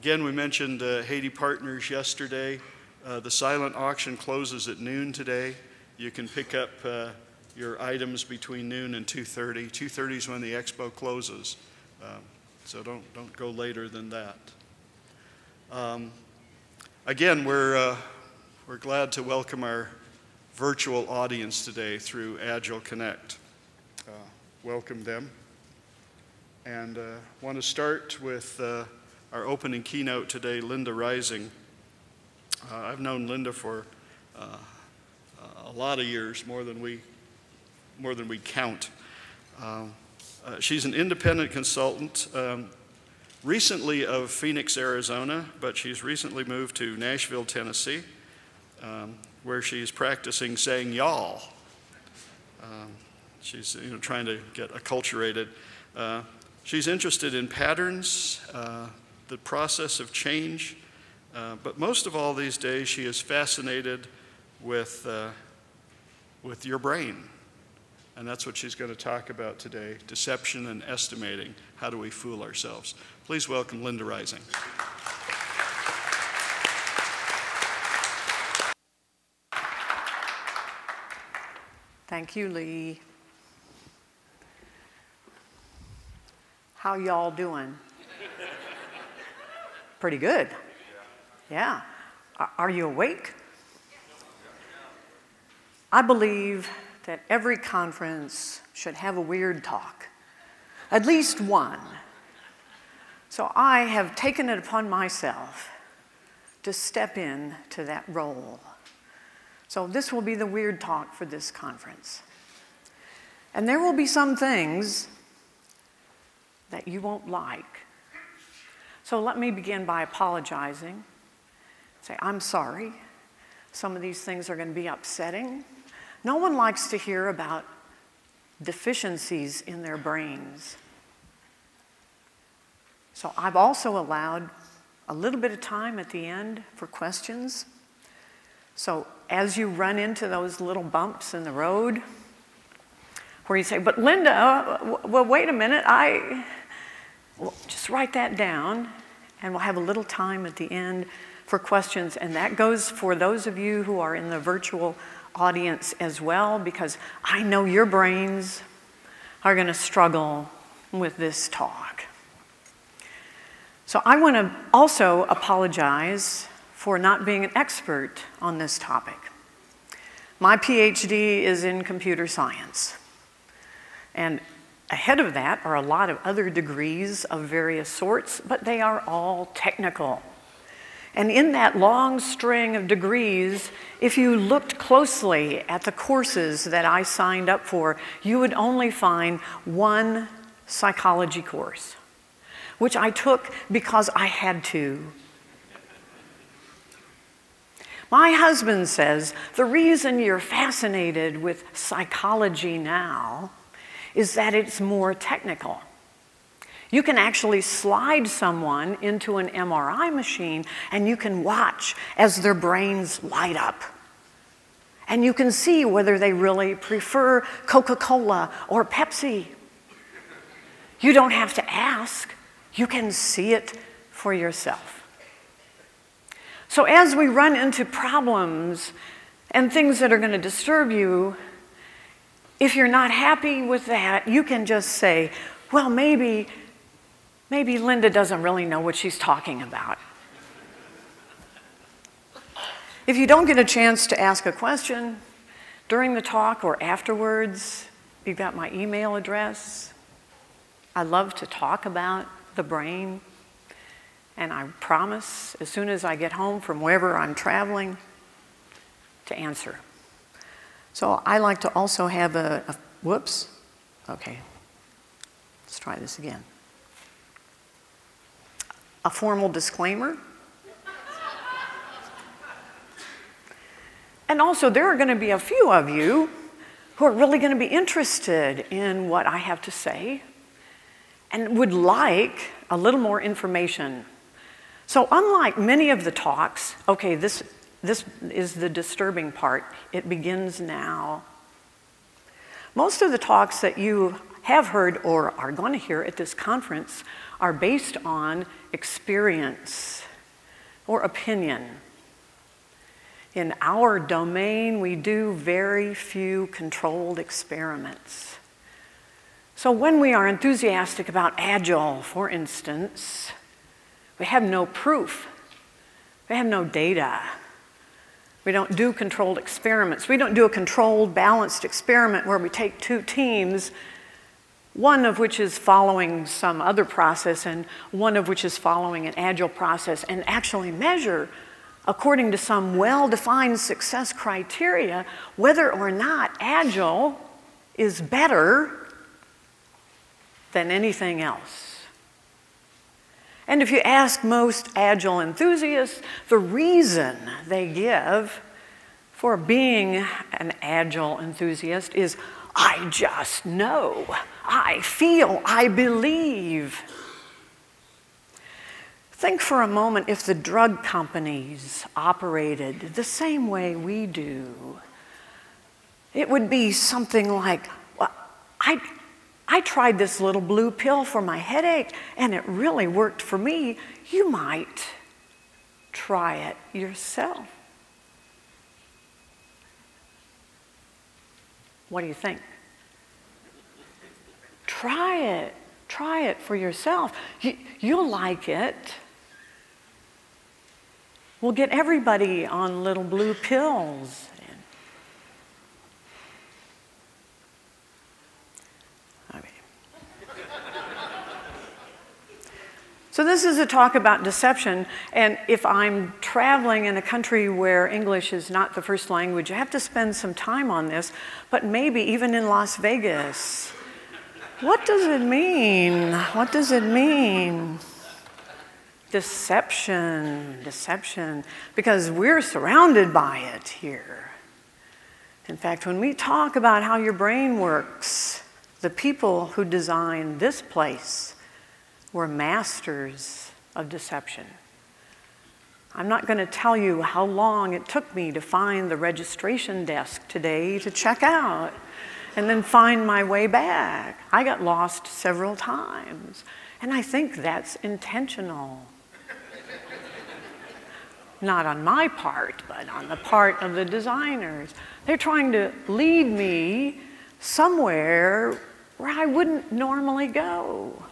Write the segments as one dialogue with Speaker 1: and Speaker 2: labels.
Speaker 1: Again, we mentioned Haiti Partners yesterday. The silent auction closes at noon today. You can pick up your items between noon and 2:30. 2:30 is when the expo closes, so don't go later than that. Again, we're glad to welcome our virtual audience today through Agile Connect. Welcome them. And want to start with our opening keynote today, Linda Rising. I've known Linda for a lot of years, more than we count. She's an independent consultant, recently of Phoenix, Arizona, but she's recently moved to Nashville, Tennessee, where she's practicing saying y'all. She's trying to get acculturated. She's interested in patterns, the process of change, but most of all these days she is fascinated with your brain. And that's what she's going to talk about today, deception and estimating. How do we fool ourselves? Please welcome Linda Rising.
Speaker 2: Thank you, Lee. How y'all doing? Pretty good. Yeah. Are you awake? I believe that every conference should have a weird talk, at least one. So I have taken it upon myself to step in to that role. So this will be the weird talk for this conference. And there will be some things that you won't like. So let me begin by apologizing. Say, I'm sorry. Some of these things are going to be upsetting. No one likes to hear about deficiencies in their brains. So I've also allowed a little bit of time at the end for questions. So as you run into those little bumps in the road, where you say, but Linda, well, wait a minute, well, just write that down, and we'll have a little time at the end for questions. And that goes for those of you who are in the virtual audience as well, because I know your brains are going to struggle with this talk. So I want to also apologize for not being an expert on this topic. My PhD is in computer science. And ahead of that are a lot of other degrees of various sorts, but they are all technical. And in that long string of degrees, if you looked closely at the courses that I signed up for, you would only find one psychology course, which I took because I had to. My husband says the reason you're fascinated with psychology now is that it's more technical. You can actually slide someone into an MRI machine and you can watch as their brains light up. And you can see whether they really prefer Coca-Cola or Pepsi. You don't have to ask. You can see it for yourself. So as we run into problems and things that are going to disturb you, if you're not happy with that, you can just say, well, maybe Linda doesn't really know what she's talking about. If you don't get a chance to ask a question during the talk or afterwards, you've got my email address. I love to talk about the brain, and I promise as soon as I get home from wherever I'm traveling to answer. So I like to also have whoops, okay, let's try this again. A formal disclaimer. And also there are going to be a few of you who are really going to be interested in what I have to say and would like a little more information. So unlike many of the talks, okay, this is the disturbing part. It begins now. Most of the talks that you have heard or are going to hear at this conference are based on experience or opinion. In our domain, we do very few controlled experiments. So when we are enthusiastic about Agile, for instance, we have no proof. We have no data. We don't do controlled experiments. We don't do a controlled, balanced experiment where we take two teams, one of which is following some other process and one of which is following an Agile process, and actually measure, according to some well-defined success criteria, whether or not Agile is better than anything else. And if you ask most Agile enthusiasts, the reason they give for being an Agile enthusiast is, I just know, I feel, I believe. Think for a moment if the drug companies operated the same way we do. It would be something like, well, I tried this little blue pill for my headache and it really worked for me. You might try it yourself. What do you think? Try it for yourself. You'll like it. We'll get everybody on little blue pills. So this is a talk about deception, and if I'm traveling in a country where English is not the first language, I have to spend some time on this, but maybe even in Las Vegas. What does it mean? What does it mean? Deception, deception, because we're surrounded by it here. In fact, when we talk about how your brain works, the people who designed this place were masters of deception. I'm not going to tell you how long it took me to find the registration desk today to check out and then find my way back. I got lost several times, and I think that's intentional. Not on my part, but on the part of the designers. They're trying to lead me somewhere where I wouldn't normally go,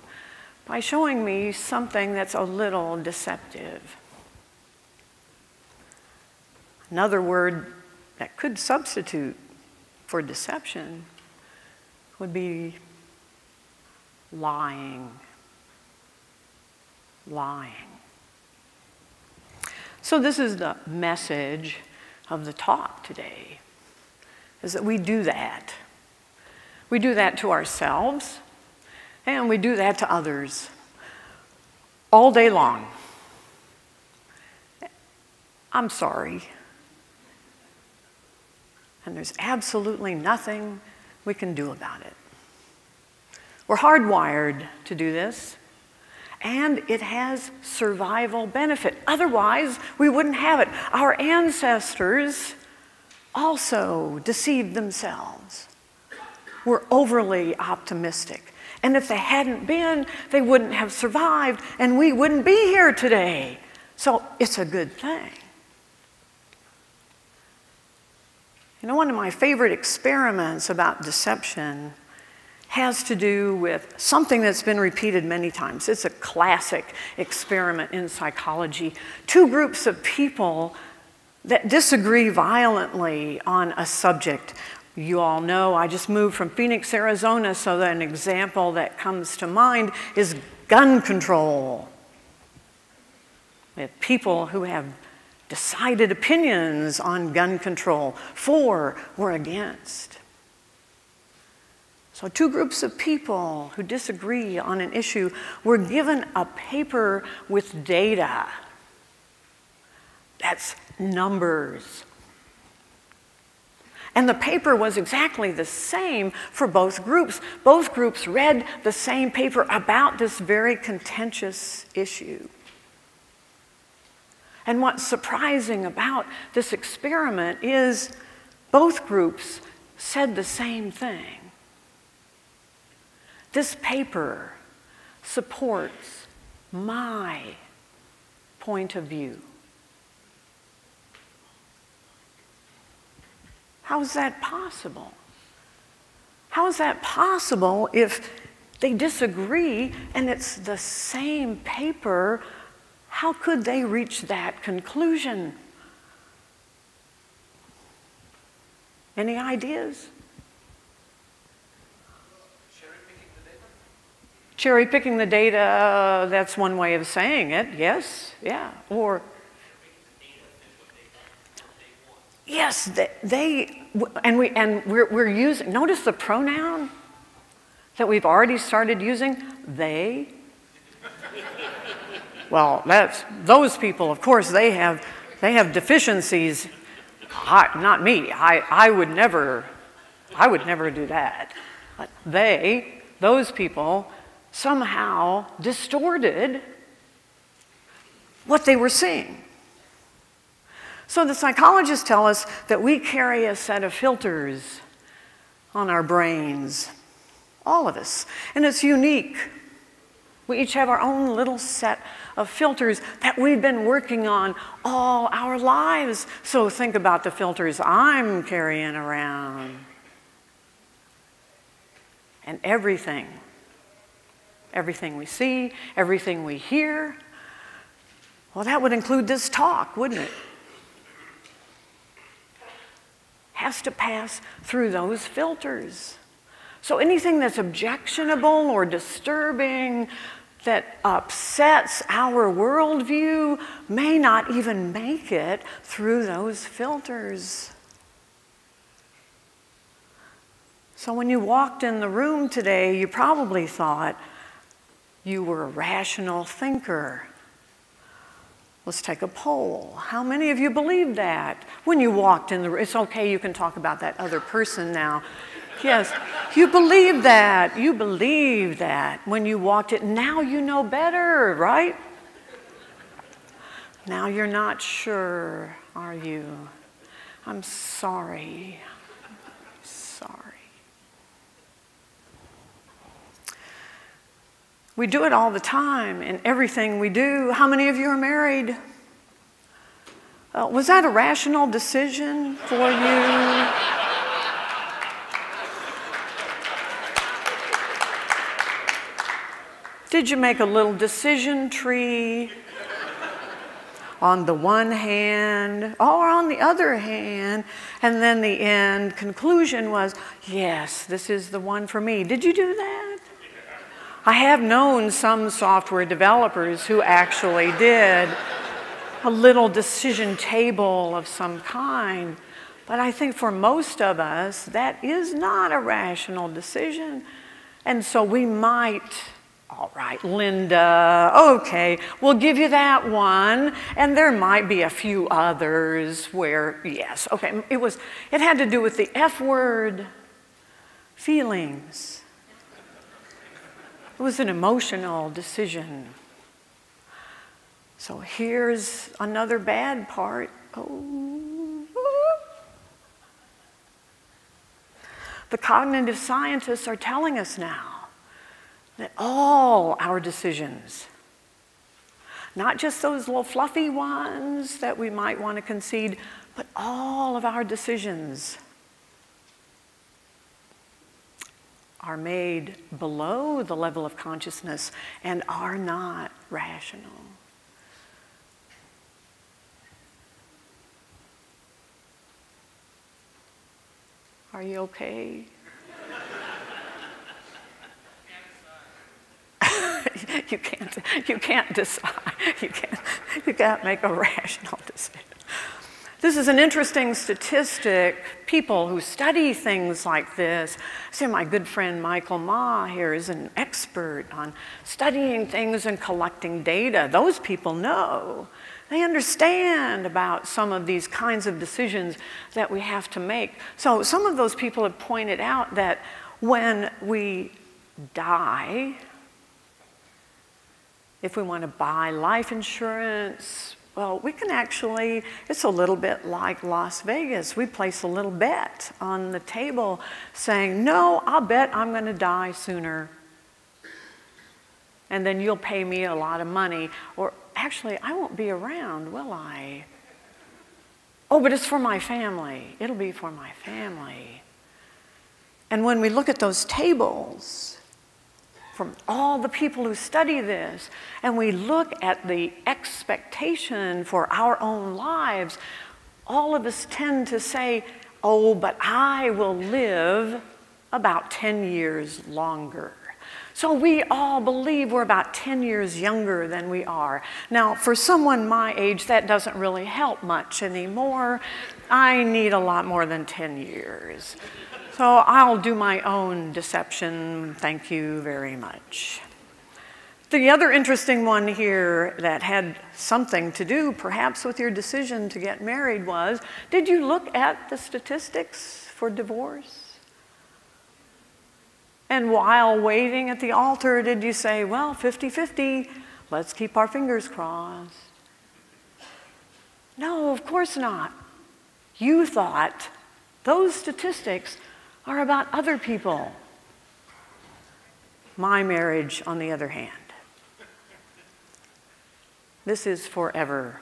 Speaker 2: by showing me something that's a little deceptive. Another word that could substitute for deception would be lying. Lying. So this is the message of the talk today, is that we do that. We do that to ourselves, and we do that to others all day long. I'm sorry. And there's absolutely nothing we can do about it. We're hardwired to do this, and it has survival benefit. Otherwise, we wouldn't have it. Our ancestors also deceived themselves. Were overly optimistic. And if they hadn't been, they wouldn't have survived, and we wouldn't be here today. So it's a good thing. You know, one of my favorite experiments about deception has to do with something that's been repeated many times. It's a classic experiment in psychology. Two groups of people that disagree violently on a subject. You all know I just moved from Phoenix, Arizona, so that an example that comes to mind is gun control. We have people who have decided opinions on gun control, for or against. So two groups of people who disagree on an issue were given a paper with data. That's numbers. And the paper was exactly the same for both groups. Both groups read the same paper about this very contentious issue. And what's surprising about this experiment is both groups said the same thing. this paper supports my point of view. How is that possible? How is that possible if they disagree and it's the same paper? How could they reach that conclusion? Any ideas? Cherry picking the data, that's one way of saying it, yes, yeah. Or, yes, we're using, notice the pronoun that we've already started using, they. Well, those people, of course, they have deficiencies. Not me, I would never do that. But those people, somehow distorted what they were seeing. So the psychologists tell us that we carry a set of filters on our brains, all of us, and it's unique. We each have our own little set of filters that we've been working on all our lives. So think about the filters I'm carrying around. And everything we see, everything we hear, well, that would include this talk, wouldn't it? Has to pass through those filters. So anything that's objectionable or disturbing, that upsets our worldview, may not even make it through those filters. So when you walked in the room today, you probably thought you were a rational thinker. Let's take a poll. How many of you believed that when you walked in the room? It's okay, you can talk about that other person now. Yes, you believed that. You believed that when you walked in. Now you know better, right? Now you're not sure, are you? I'm sorry. Sorry. We do it all the time in everything we do. How many of you are married? Was that a rational decision for you? Did you make a little decision tree? On the one hand, or on the other hand, and then the end conclusion was, yes, this is the one for me. Did you do that? I have known some software developers who actually did a little decision table of some kind, but I think for most of us, that is not a rational decision. And so we might, all right, Linda, okay, we'll give you that one, and there might be a few others where, yes, okay, it had to do with the F word, feelings. It was an emotional decision. So here's another bad part. The cognitive scientists are telling us now that all our decisions, not just those little fluffy ones that we might want to concede, but all of our decisions are made below the level of consciousness and are not rational. Are you okay? You can't decide. You can't make a rational decision. This is an interesting statistic. People who study things like this, say my good friend Michael Ma here is an expert on studying things and collecting data. Those people know. They understand about some of these kinds of decisions that we have to make. So some of those people have pointed out that when we die, if we want to buy life insurance, well, we can actually, it's a little bit like Las Vegas. We place a little bet on the table saying, no, I'll bet I'm going to die sooner and then you'll pay me a lot of money. Or actually, I won't be around, will I? Oh, but it's for my family. It'll be for my family. And when we look at those tables from all the people who study this, and we look at the expectation for our own lives, all of us tend to say, oh, but I will live about 10 years longer. So we all believe we're about 10 years younger than we are. Now, for someone my age, that doesn't really help much anymore. I need a lot more than 10 years. So I'll do my own deception. Thank you very much. The other interesting one here that had something to do perhaps with your decision to get married was, did you look at the statistics for divorce? And while waiting at the altar, did you say, well, 50-50, let's keep our fingers crossed? No, of course not. You thought those statistics are about other people. My marriage, on the other hand, this is forever.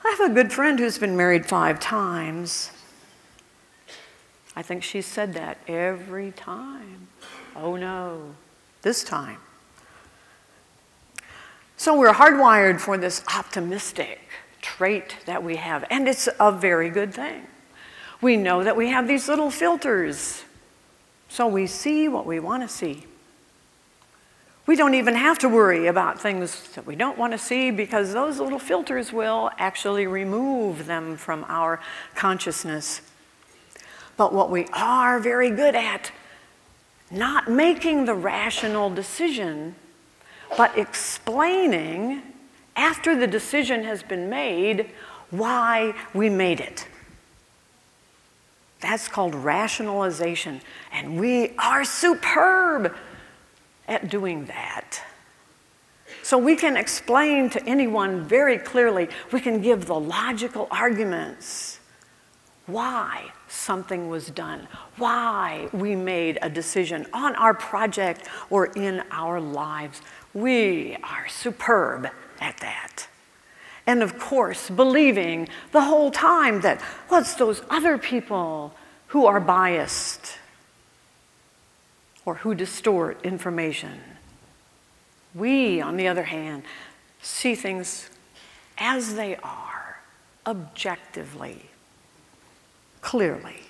Speaker 2: I have a good friend who's been married 5 times. I think she said that every time. Oh no, this time. So we're hardwired for this optimistic trait that we have, and it's a very good thing. We know that we have these little filters, so we see what we want to see. We don't even have to worry about things that we don't want to see, because those little filters will actually remove them from our consciousness. But what we are very good at, not making the rational decision, but explaining, after the decision has been made, why we made it. That's called rationalization, and we are superb at doing that. So we can explain to anyone very clearly, we can give the logical arguments why something was done, why we made a decision on our project or in our lives. We are superb at that. And of course, believing the whole time that, well, it's those other people who are biased or who distort information. We, on the other hand, see things as they are, objectively, clearly.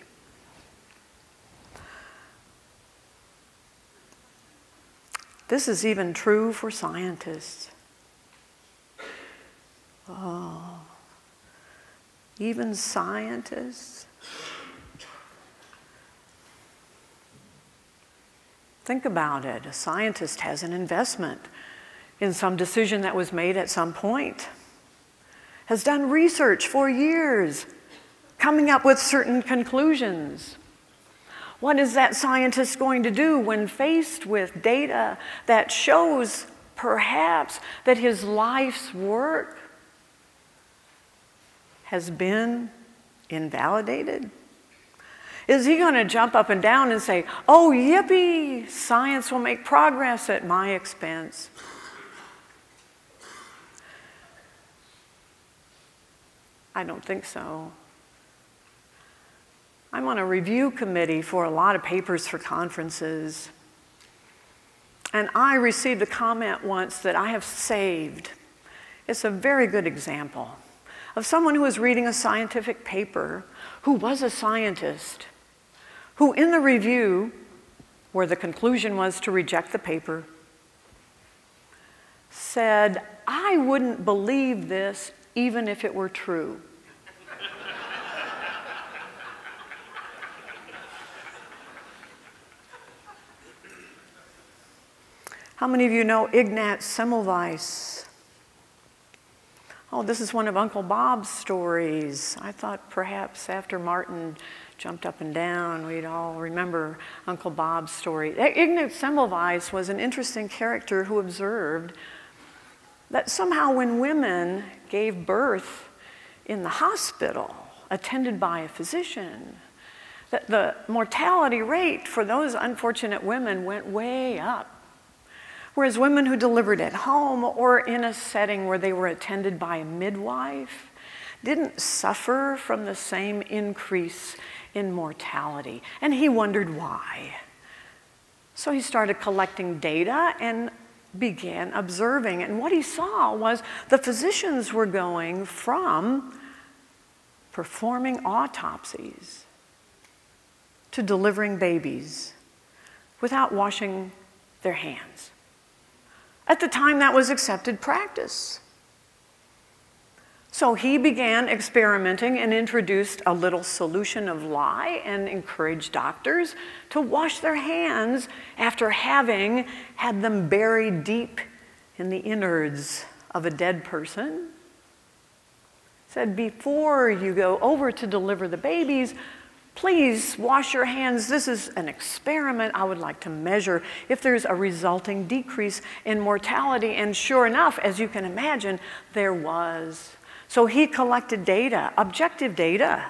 Speaker 2: This is even true for scientists. Oh, even scientists? Think about it. A scientist has an investment in some decision that was made at some point, has done research for years, coming up with certain conclusions. What is that scientist going to do when faced with data that shows perhaps that his life's work has been invalidated? Is he going to jump up and down and say, oh, yippee, science will make progress at my expense? I don't think so. I'm on a review committee for a lot of papers for conferences. And I received a comment once that I have saved. It's a very good example of someone who was reading a scientific paper, who was a scientist, who in the review, where the conclusion was to reject the paper, said, I wouldn't believe this even if it were true. How many of you know Ignaz Semmelweis? Oh, this is one of Uncle Bob's stories. I thought perhaps after Martin jumped up and down, we'd all remember Uncle Bob's story. Ignaz Semmelweis was an interesting character who observed that somehow when women gave birth in the hospital, attended by a physician, that the mortality rate for those unfortunate women went way up. Whereas women who delivered at home or in a setting where they were attended by a midwife didn't suffer from the same increase in mortality. And he wondered why. So he started collecting data and began observing. And what he saw was the physicians were going from performing autopsies to delivering babies without washing their hands. At the time, that was accepted practice. So he began experimenting and introduced a little solution of lye and encouraged doctors to wash their hands after having had them buried deep in the innards of a dead person. Said, before you go over to deliver the babies, please wash your hands. This is an experiment. I would like to measure if there's a resulting decrease in mortality. And sure enough, as you can imagine, there was. So he collected data, objective data.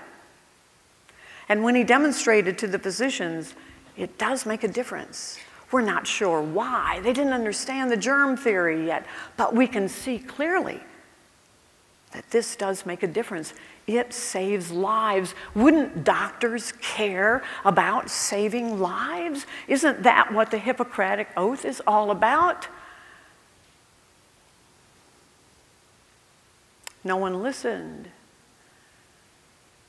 Speaker 2: And when he demonstrated to the physicians, it does make a difference. We're not sure why. They didn't understand the germ theory yet, but we can see clearly that this does make a difference. It saves lives. Wouldn't doctors care about saving lives? Isn't that what the Hippocratic Oath is all about? No one listened.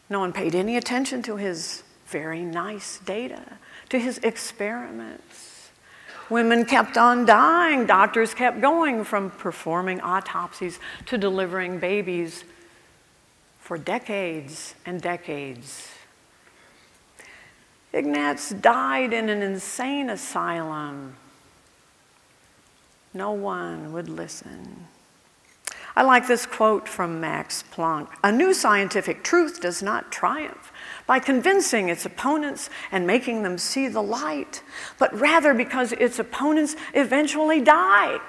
Speaker 2: No one paid any attention to his very nice data, to his experiments. Women kept on dying. Doctors kept going from performing autopsies to delivering babies for decades and decades. Ignaz died in an insane asylum. No one would listen. I like this quote from Max Planck. A new scientific truth does not triumph by convincing its opponents and making them see the light, but rather because its opponents eventually die.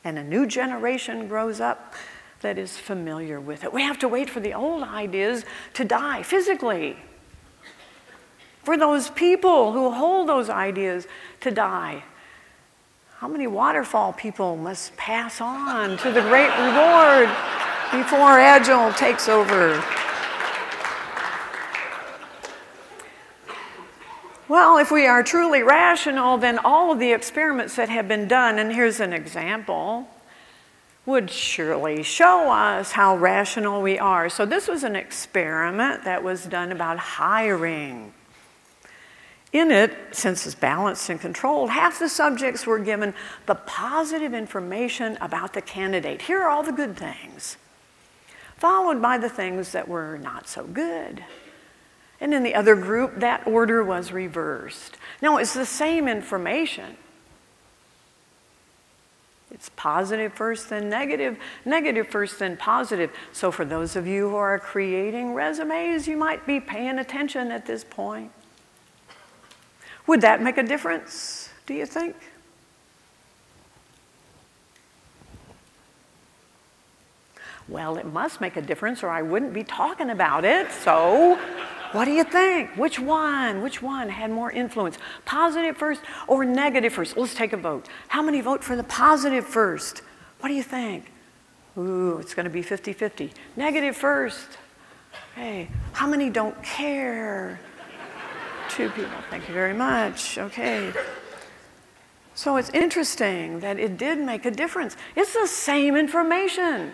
Speaker 2: And a new generation grows up that is familiar with it. We have to wait for the old ideas to die physically, for those people who hold those ideas to die. How many waterfall people must pass on to the great reward before Agile takes over? Well, if we are truly rational, then all of the experiments that have been done, and here's an example, would surely show us how rational we are. So this was an experiment that was done about hiring. In it, since it's balanced and controlled, half the subjects were given the positive information about the candidate. Here are all the good things, followed by the things that were not so good. And in the other group, that order was reversed. Now, it's the same information. It's positive first, then negative, negative first, then positive. So for those of you who are creating resumes, you might be paying attention at this point. Would that make a difference, do you think? Well, it must make a difference or I wouldn't be talking about it. So what do you think? Which one had more influence? Positive first or negative first? Let's take a vote. How many vote for the positive first? What do you think? Ooh, it's going to be 50-50. Negative first. Hey, how many don't care? 2 people. Thank you very much. Okay. So it's interesting that it did make a difference. It's the same information.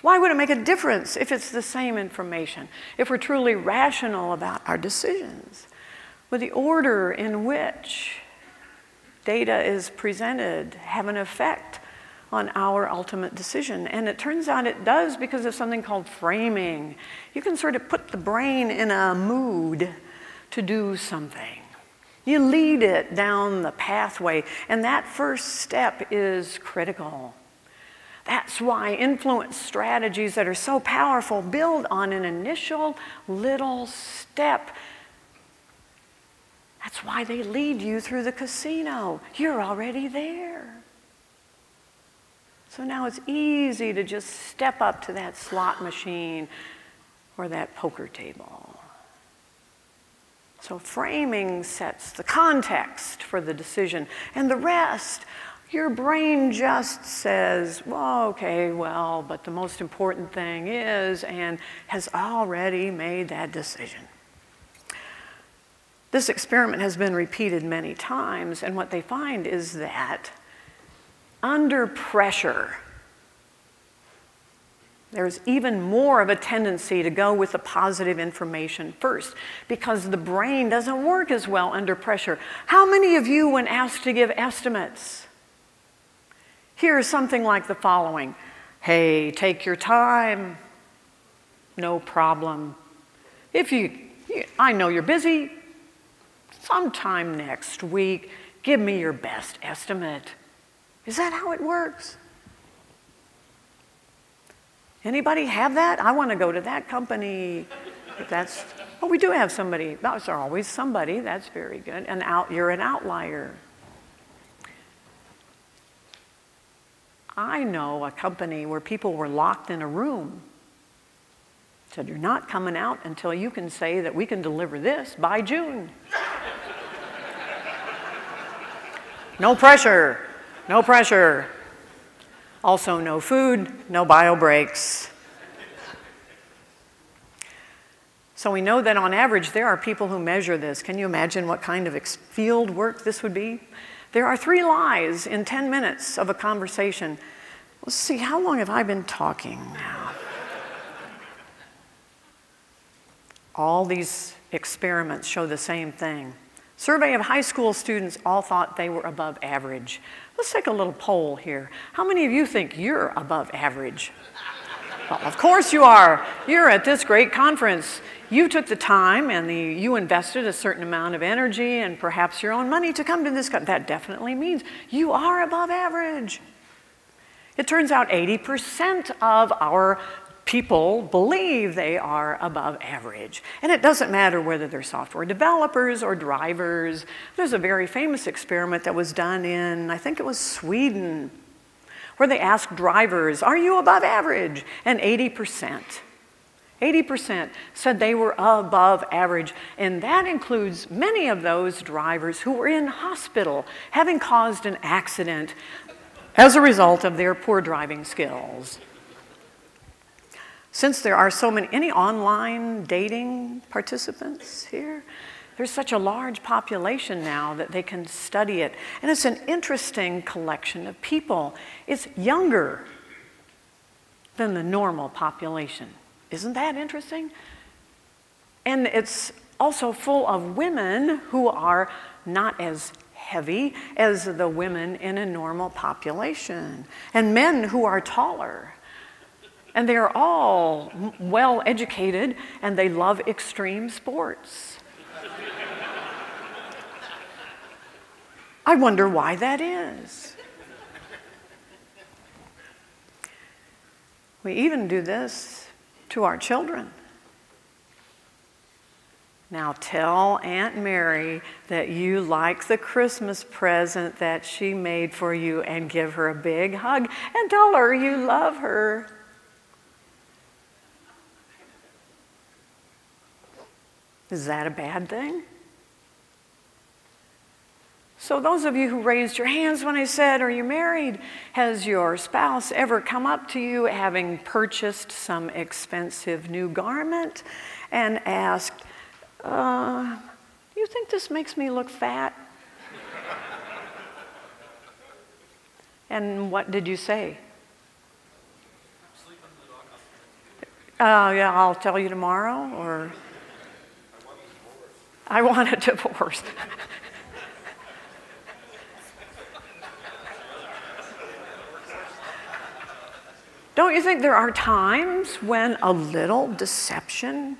Speaker 2: Why would it make a difference if it's the same information? If we're truly rational about our decisions? Would the order in which data is presented have an effect on our ultimate decision? And it turns out it does because of something called framing. You can sort of put the brain in a mood to do something. You lead it down the pathway, and that first step is critical. That's why influence strategies that are so powerful build on an initial little step. That's why they lead you through the casino. You're already there. So now it's easy to just step up to that slot machine or that poker table. So framing sets the context for the decision, and the rest, your brain just says, well, okay, well, but the most important thing is, and has already made that decision. This experiment has been repeated many times, and what they find is that under pressure, there's even more of a tendency to go with the positive information first, because the brain doesn't work as well under pressure. How many of you, when asked to give estimates, hear something like the following: hey, take your time, no problem. I know you're busy, sometime next week, give me your best estimate. Is that how it works? Anybody have that? I want to go to that company. Oh, we do have somebody. There's always somebody. That's very good. You're an outlier. I know a company where people were locked in a room. Said, you're not coming out until you can say that we can deliver this by June. No pressure, no pressure. Also no food, no bio breaks. So we know that on average there are people who measure this. Can you imagine what kind of field work this would be? There are 3 lies in 10 minutes of a conversation. Let's see, how long have I been talking now? All these experiments show the same thing. Survey of high school students all thought they were above average. Let's take a little poll here. How many of you think you're above average? Well, of course you are. You're at this great conference. You took the time and you invested a certain amount of energy and perhaps your own money to come to this conference. That definitely means you are above average. It turns out 80% of our people believe they are above average. And it doesn't matter whether they're software developers or drivers. There's a very famous experiment that was done in, I think it was Sweden, where they asked drivers, are you above average? And 80% said they were above average. And that includes many of those drivers who were in hospital, having caused an accident as a result of their poor driving skills. Since there are so many, any online dating participants here? There's such a large population now that they can study it. And it's an interesting collection of people. It's younger than the normal population. Isn't that interesting? And it's also full of women who are not as heavy as the women in a normal population, and men who are taller. And they are all well educated, and they love extreme sports. I wonder why that is. We even do this to our children. Now tell Aunt Mary that you like the Christmas present that she made for you, and give her a big hug and tell her you love her. Is that a bad thing? So those of you who raised your hands when I said, are you married? Has your spouse ever come up to you having purchased some expensive new garment and asked, do you think this makes me look fat? And what did you say? Yeah, I'll tell you tomorrow, or I want a divorce. Don't you think there are times when a little deception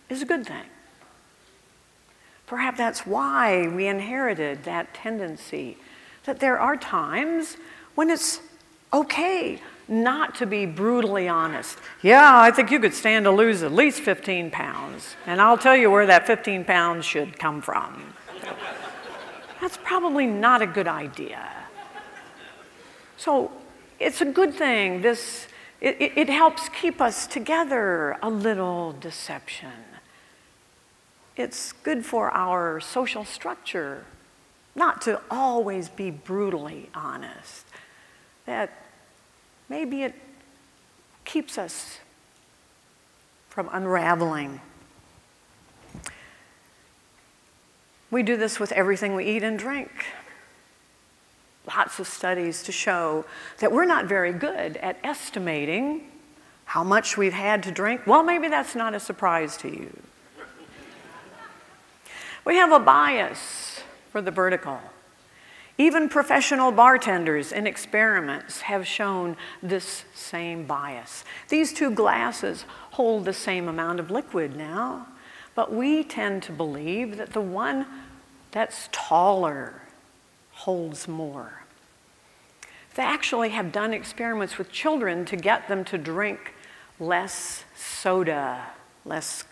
Speaker 2: is a good thing? Perhaps that's why we inherited that tendency, that there are times when it's okay not to be brutally honest. Yeah, I think you could stand to lose at least 15 pounds, and I'll tell you where that 15 pounds should come from. That's probably not a good idea. So it's a good thing. It helps keep us together, a little deception. it's good for our social structure not to always be brutally honest. That maybe it keeps us from unraveling. We do this with everything we eat and drink. Lots of studies to show that we're not very good at estimating how much we've had to drink. Well, maybe that's not a surprise to you. We have a bias for the vertical. Even professional bartenders in experiments have shown this same bias. These two glasses hold the same amount of liquid now, but we tend to believe that the one that's taller holds more. They actually have done experiments with children to get them to drink less soda, less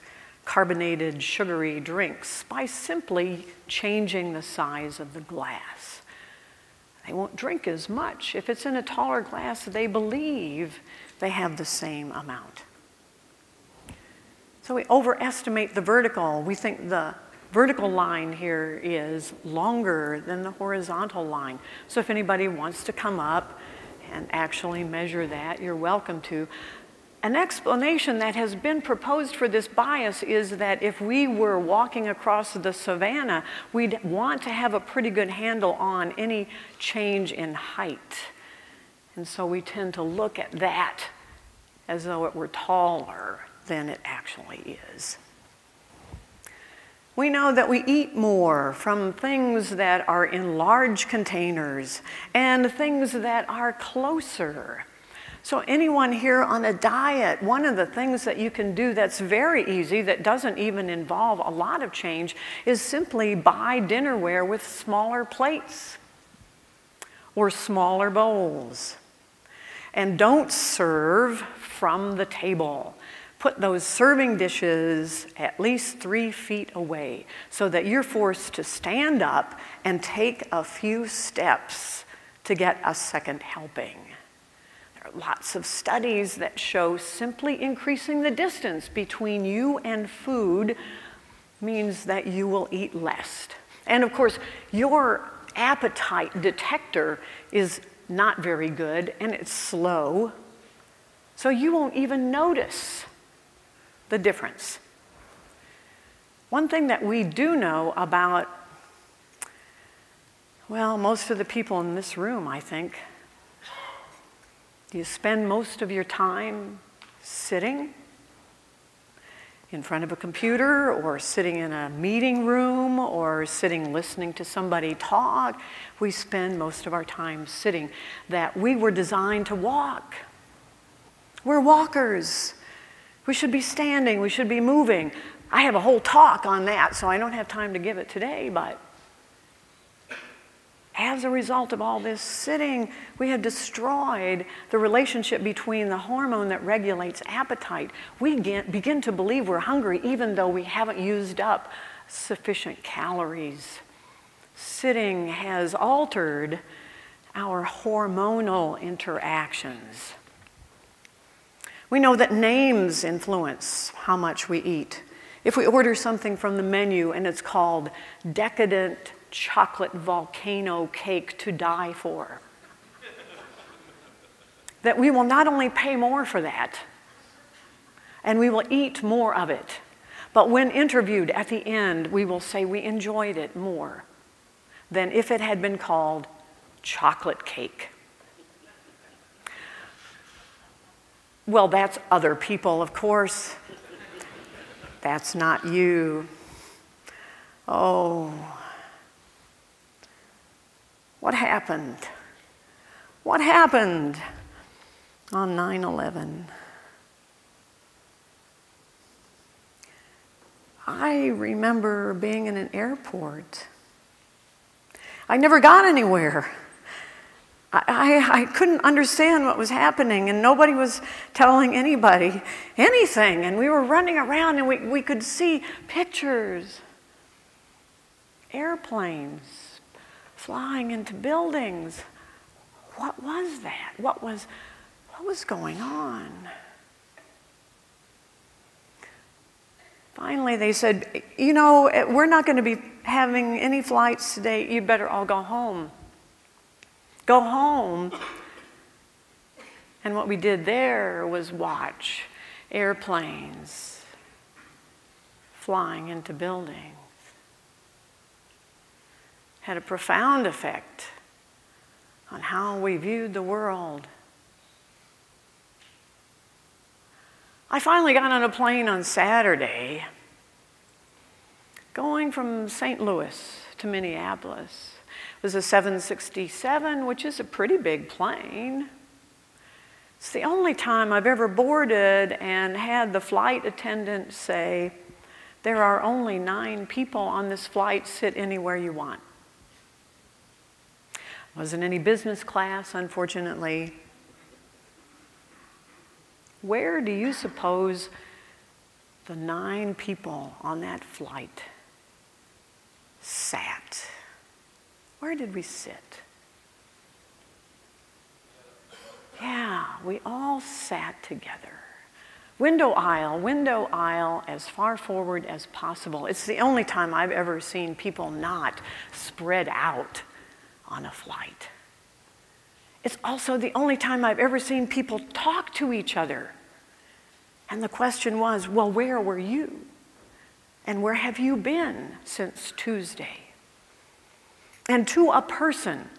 Speaker 2: carbonated, sugary drinks by simply changing the size of the glass. They won't drink as much. If it's in a taller glass, they believe they have the same amount. So we overestimate the vertical. We think the vertical line here is longer than the horizontal line. So if anybody wants to come up and actually measure that, you're welcome to. An explanation that has been proposed for this bias is that if we were walking across the savannah, we'd want to have a pretty good handle on any change in height. And so we tend to look at that as though it were taller than it actually is. We know that we eat more from things that are in large containers and things that are closer. So anyone here on a diet, one of the things that you can do that's very easy, that doesn't even involve a lot of change, is simply buy dinnerware with smaller plates or smaller bowls. And don't serve from the table. Put those serving dishes at least 3 feet away so that you're forced to stand up and take a few steps to get a second helping. Lots of studies that show simply increasing the distance between you and food means that you will eat less. And of course, your appetite detector is not very good and it's slow, so you won't even notice the difference. One thing that we do know about, well, most of the people in this room, I think, you spend most of your time sitting in front of a computer or sitting in a meeting room or sitting listening to somebody talk. We spend most of our time sitting. That we were designed to walk. We're walkers. We should be standing. We should be moving. I have a whole talk on that, so I don't have time to give it today, but as a result of all this sitting, we have destroyed the relationship between the hormone that regulates appetite. We begin to believe we're hungry even though we haven't used up sufficient calories. Sitting has altered our hormonal interactions. We know that names influence how much we eat. If we order something from the menu and it's called decadent chocolate volcano cake to die for, that we will not only pay more for that, and we will eat more of it, but when interviewed at the end, we will say we enjoyed it more than if it had been called chocolate cake. Well, that's other people, of course. That's not you. Oh. What happened? What happened on 9/11? I remember being in an airport. I never got anywhere. I couldn't understand what was happening, and nobody was telling anybody anything. And we were running around, and we could see pictures, airplanes flying into buildings. What was that? What was going on? Finally, they said, you know, we're not going to be having any flights today. You better all go home. Go home. And what we did there was watch airplanes flying into buildings. Had a profound effect on how we viewed the world. I finally got on a plane on Saturday, going from St. Louis to Minneapolis. It was a 767, which is a pretty big plane. It's the only time I've ever boarded and had the flight attendant say, there are only 9 people on this flight, sit anywhere you want. Wasn't any business class, unfortunately. Where do you suppose the 9 people on that flight sat? Where did we sit? Yeah, we all sat together. Window aisle, as far forward as possible. It's the only time I've ever seen people not spread out on a flight. It's also the only time I've ever seen people talk to each other. And the question was, well, where were you? And where have you been since Tuesday? And to a person,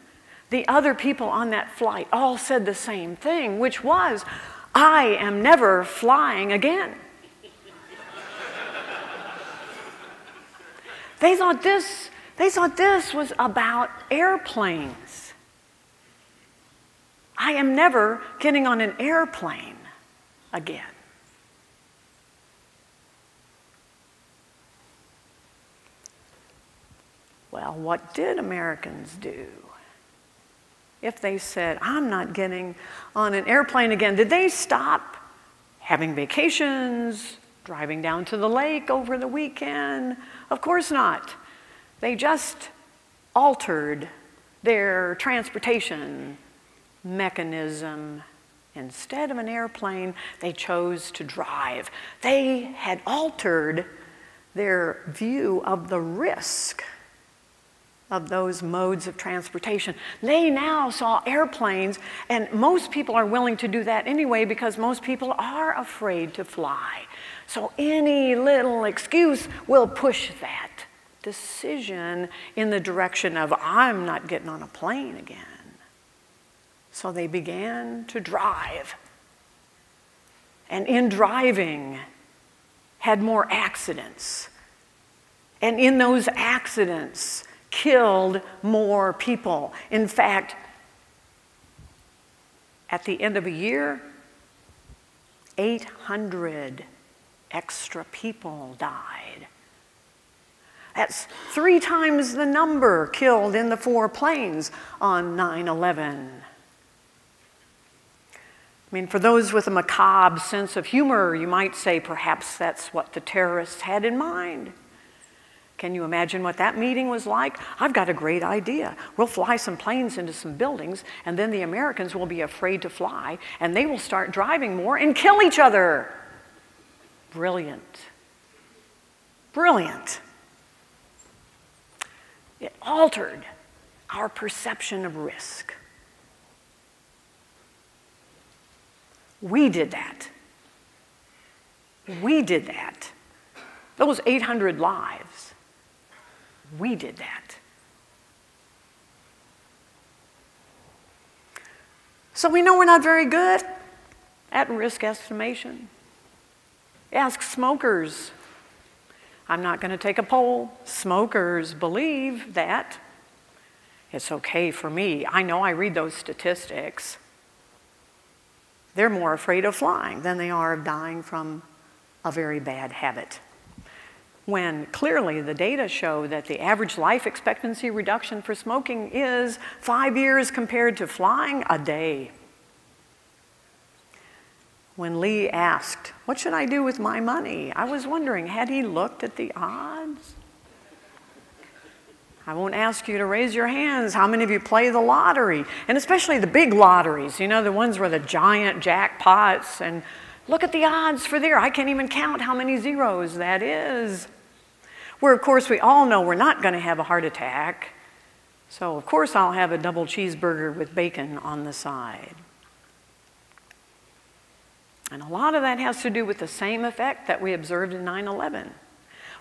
Speaker 2: the other people on that flight all said the same thing, which was, I am never flying again. They thought this was about airplanes. I am never getting on an airplane again. Well, what did Americans do? If they said, I'm not getting on an airplane again, did they stop having vacations, driving down to the lake over the weekend? Of course not. They just altered their transportation mechanism. Instead of an airplane, they chose to drive. They had altered their view of the risk of those modes of transportation. They now saw airplanes, and most people are willing to do that anyway because most people are afraid to fly. So any little excuse will push that decision in the direction of, I'm not getting on a plane again. So they began to drive. And in driving, had more accidents. And in those accidents, killed more people. In fact, at the end of a year, 800 extra people died. That's 3 times the number killed in the 4 planes on 9/11. I mean, for those with a macabre sense of humor, you might say perhaps that's what the terrorists had in mind. Can you imagine what that meeting was like? I've got a great idea. We'll fly some planes into some buildings, and then the Americans will be afraid to fly, and they will start driving more and kill each other. Brilliant. Brilliant. It altered our perception of risk. We did that. We did that. Those 800 lives. We did that. So we know we're not very good at risk estimation. Ask smokers. I'm not going to take a poll. Smokers believe that it's okay for me. I know, I read those statistics. They're more afraid of flying than they are of dying from a very bad habit. When clearly the data show that the average life expectancy reduction for smoking is 5 years compared to flying, a day. When Lee asked, what should I do with my money? I was wondering, had he looked at the odds? I won't ask you to raise your hands. How many of you play the lottery? And especially the big lotteries, you know, the ones where the giant jackpots and Look at the odds for there. I can't even count how many zeros that is. Where, of course, we all know we're not going to have a heart attack. So, of course, I'll have a double cheeseburger with bacon on the side. And a lot of that has to do with the same effect that we observed in 9/11.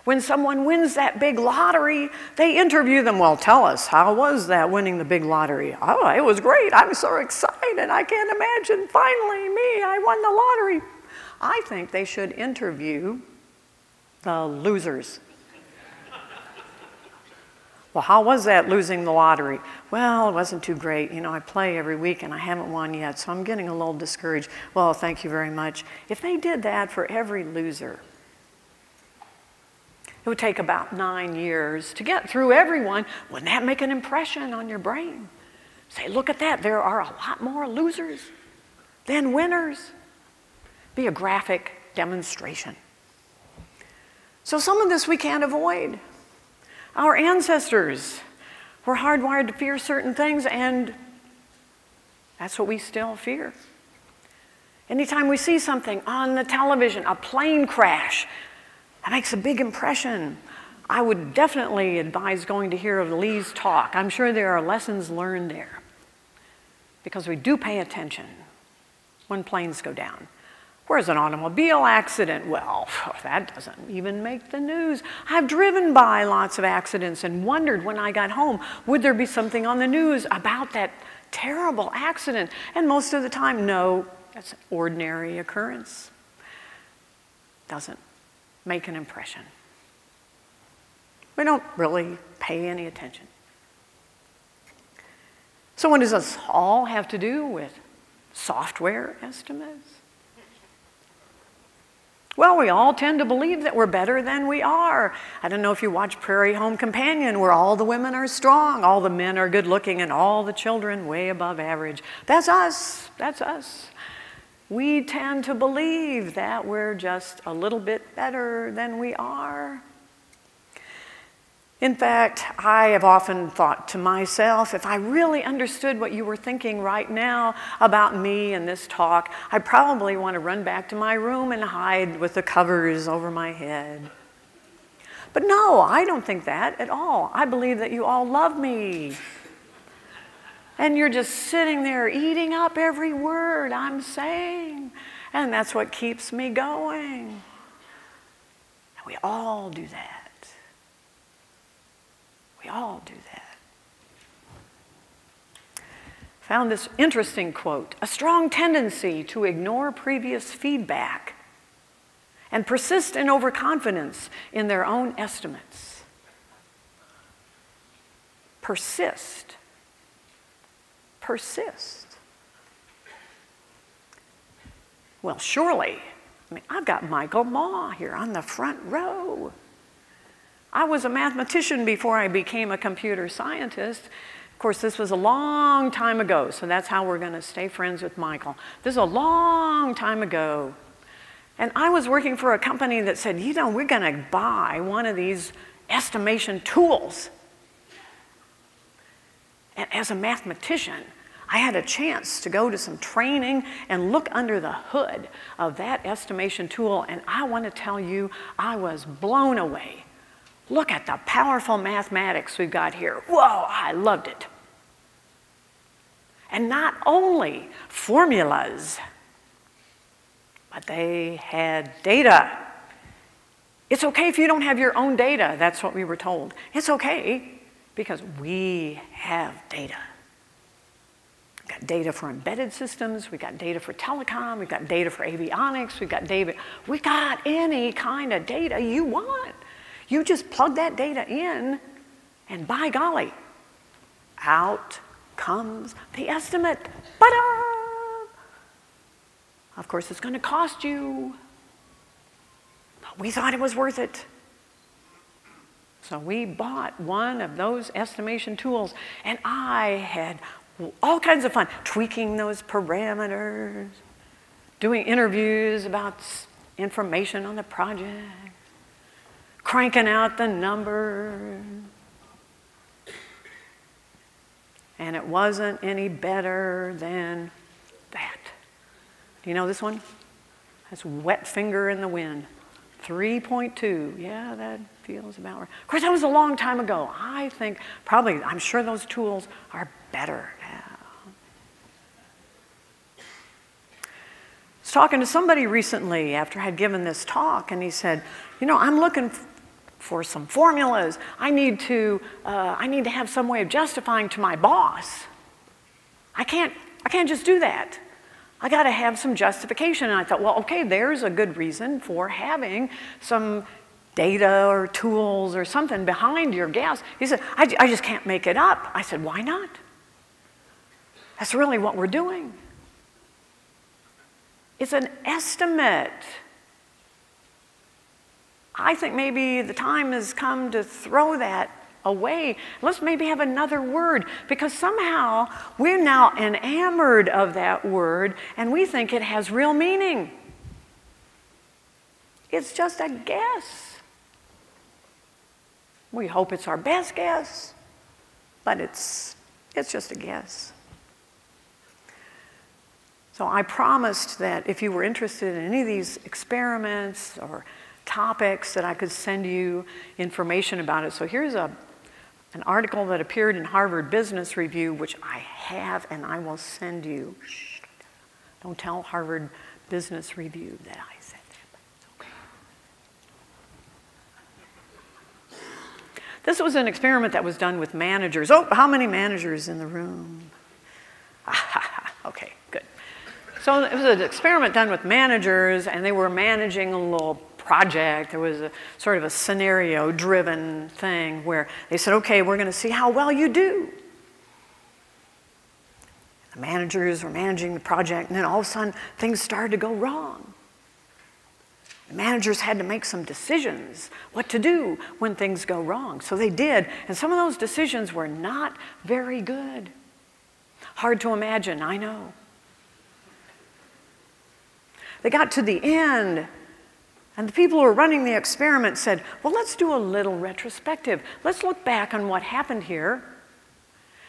Speaker 2: When someone wins that big lottery, they interview them. Well, tell us, how was that winning the big lottery? Oh, it was great. I'm so excited. I can't imagine. Finally, me, I won the lottery. I think they should interview the losers. Well, how was that losing the lottery? Well, it wasn't too great. You know, I play every week and I haven't won yet, so I'm getting a little discouraged. Well, thank you very much. If they did that for every loser, it would take about 9 years to get through everyone. Wouldn't that make an impression on your brain? Say, look at that. There are a lot more losers than winners. Be a graphic demonstration. So some of this we can't avoid. Our ancestors were hardwired to fear certain things, and that's what we still fear. Anytime we see something on the television, a plane crash, that makes a big impression. I would definitely advise going to hear Lee's talk. I'm sure there are lessons learned there, because we do pay attention when planes go down. Whereas an automobile accident, well, that doesn't even make the news. I've driven by lots of accidents and wondered when I got home, would there be something on the news about that terrible accident? And most of the time, no, that's an ordinary occurrence. Doesn't make an impression. We don't really pay any attention. So what does this all have to do with software estimates? Well, we all tend to believe that we're better than we are. I don't know if you watch Prairie Home Companion, where all the women are strong, all the men are good looking, and all the children way above average. That's us. That's us. We tend to believe that we're just a little bit better than we are. In fact, I have often thought to myself, if I really understood what you were thinking right now about me and this talk, I probably want to run back to my room and hide with the covers over my head. But no, I don't think that at all. I believe that you all love me. And you're just sitting there eating up every word I'm saying. And that's what keeps me going. And we all do that. We all do that. Found this interesting quote: a strong tendency to ignore previous feedback and persist in overconfidence in their own estimates. Persist. Persist. Well, surely, I've got Michael Maw here on the front row. I was a mathematician before I became a computer scientist. Of course, this was a long time ago, so that's how we're going to stay friends with Michael. This is a long time ago. And I was working for a company that said, you know, we're going to buy one of these estimation tools. And as a mathematician, I had a chance to go to some training and look under the hood of that estimation tool, and I want to tell you, I was blown away. Look at the powerful mathematics we've got here. Whoa, I loved it. And not only formulas, but they had data. It's okay if you don't have your own data, that's what we were told. It's okay, because we have data. We've got data for embedded systems, we've got data for telecom, we've got data for avionics, we've got any kind of data you want. You just plug that data in, and by golly, out comes the estimate. Ta-da! Of course, it's going to cost you, but we thought it was worth it. So we bought one of those estimation tools, and I had all kinds of fun tweaking those parameters, doing interviews about information on the project, cranking out the numbers. And it wasn't any better than that. Do you know this one? That's wet finger in the wind. 3.2, yeah, that feels about right. Of course, that was a long time ago. I think probably, I'm sure those tools are better now. I was talking to somebody recently after I had given this talk, and he said, you know, I'm looking for some formulas. I need to have some way of justifying to my boss. I can't just do that. I got to have some justification. And I thought, well, okay, there's a good reason for having some data or tools or something behind your guess. He said, I just can't make it up. I said, why not? That's really what we're doing. It's an estimate. I think maybe the time has come to throw that away. Let's maybe have another word, because somehow we're now enamored of that word and we think it has real meaning. It's just a guess. We hope it's our best guess, but it's just a guess. So I promised that if you were interested in any of these experiments or topics, that I could send you information about it. So here's an article that appeared in Harvard Business Review, which I have and I will send you. Shh, don't tell Harvard Business Review that I said that, but it's okay. This was an experiment that was done with managers. Oh, how many managers in the room? Okay, good. So it was an experiment done with managers, and they were managing a little project. There was a sort of a scenario-driven thing where they said, okay, we're going to see how well you do. The managers were managing the project, and then all of a sudden, things started to go wrong. The managers had to make some decisions, what to do when things go wrong. So they did, and some of those decisions were not very good. Hard to imagine, I know. They got to the end, and the people who were running the experiment said, well, let's do a little retrospective. Let's look back on what happened here,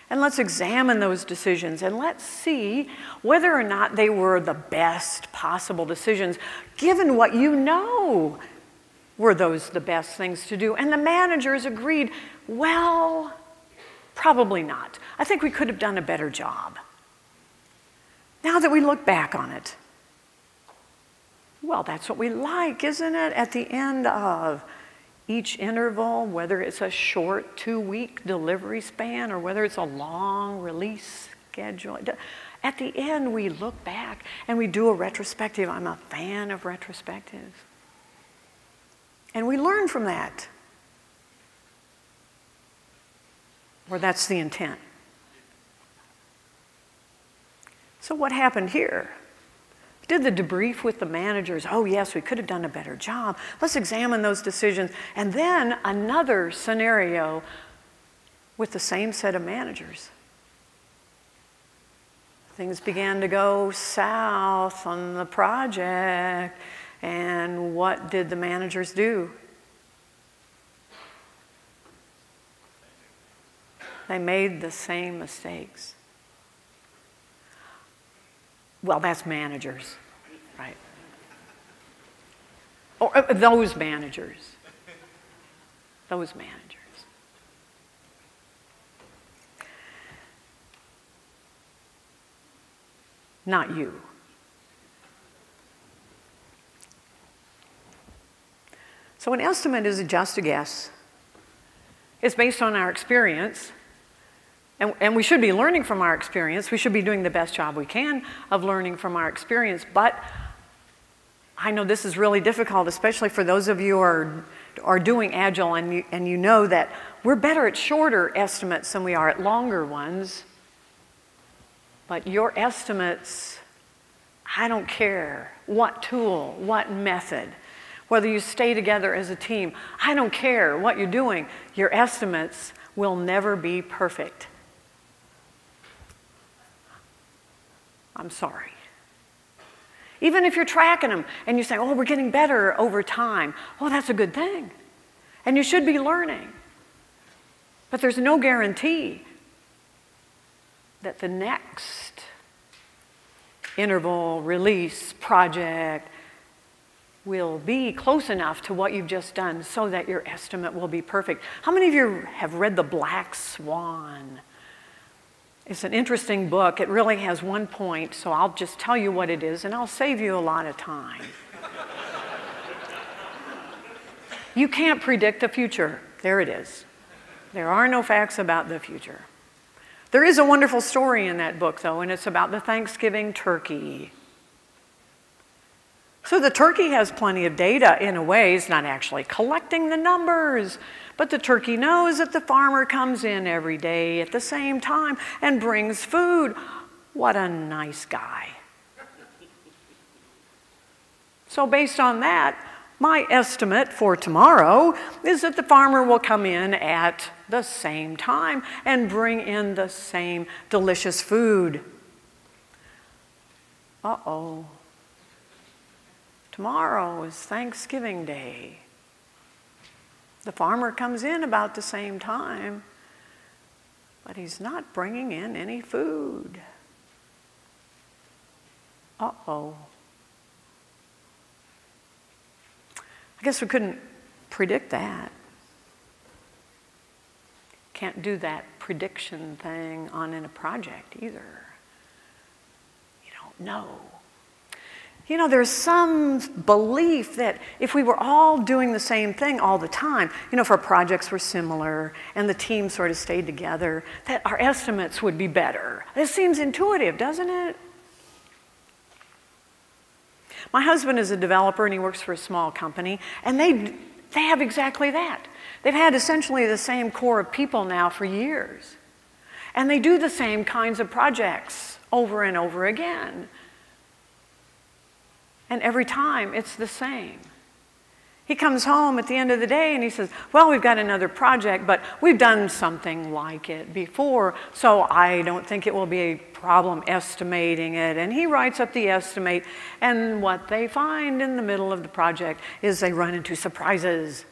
Speaker 2: and let's examine those decisions, and let's see whether or not they were the best possible decisions, given what you know were those the best things to do. And the managers agreed, well, probably not. I think we could have done a better job. Now that we look back on it, well, that's what we like, isn't it? At the end of each interval, whether it's a short 2-week delivery span or whether it's a long release schedule, at the end we look back and we do a retrospective. I'm a fan of retrospectives. And we learn from that. Or that's the intent. So what happened here? Did the debrief with the managers. Oh, yes, we could have done a better job. Let's examine those decisions. And then another scenario with the same set of managers. Things began to go south on the project. And what did the managers do? They made the same mistakes. Well, that's managers, right? Or those managers. Those managers. Not you. So an estimate is just a guess. It's based on our experience. And we should be learning from our experience. We should be doing the best job we can of learning from our experience. But I know this is really difficult, especially for those of you who are doing Agile, and you know that we're better at shorter estimates than we are at longer ones. But your estimates, I don't care what tool, what method, whether you stay together as a team, I don't care what you're doing. Your estimates will never be perfect. I'm sorry. Even if you're tracking them and you say, oh, we're getting better over time. Oh, that's a good thing. And you should be learning. But there's no guarantee that the next interval, release, project will be close enough to what you've just done so that your estimate will be perfect. How many of you have read The Black Swan? It's an interesting book. It really has one point, so I'll just tell you what it is, and I'll save you a lot of time. You can't predict the future. There it is. There are no facts about the future. There is a wonderful story in that book, though, and it's about the Thanksgiving turkey. So the turkey has plenty of data in a way. It's not actually collecting the numbers, but the turkey knows that the farmer comes in every day at the same time and brings food. What a nice guy. So based on that, my estimate for tomorrow is that the farmer will come in at the same time and bring in the same delicious food. Uh-oh. Tomorrow is Thanksgiving Day. The farmer comes in about the same time, but he's not bringing in any food. Uh-oh. I guess we couldn't predict that. Can't do that prediction thing in a project either. You don't know. You know, there's some belief that if we were all doing the same thing all the time, you know, if our projects were similar and the team sort of stayed together, that our estimates would be better. This seems intuitive, doesn't it? My husband is a developer and he works for a small company, and they have exactly that. They've had essentially the same core of people now for years. And they do the same kinds of projects over and over again. And every time it's the same. He comes home at the end of the day and he says, well, we've got another project, but we've done something like it before, so I don't think it will be a problem estimating it. And he writes up the estimate, and what they find in the middle of the project is they run into surprises.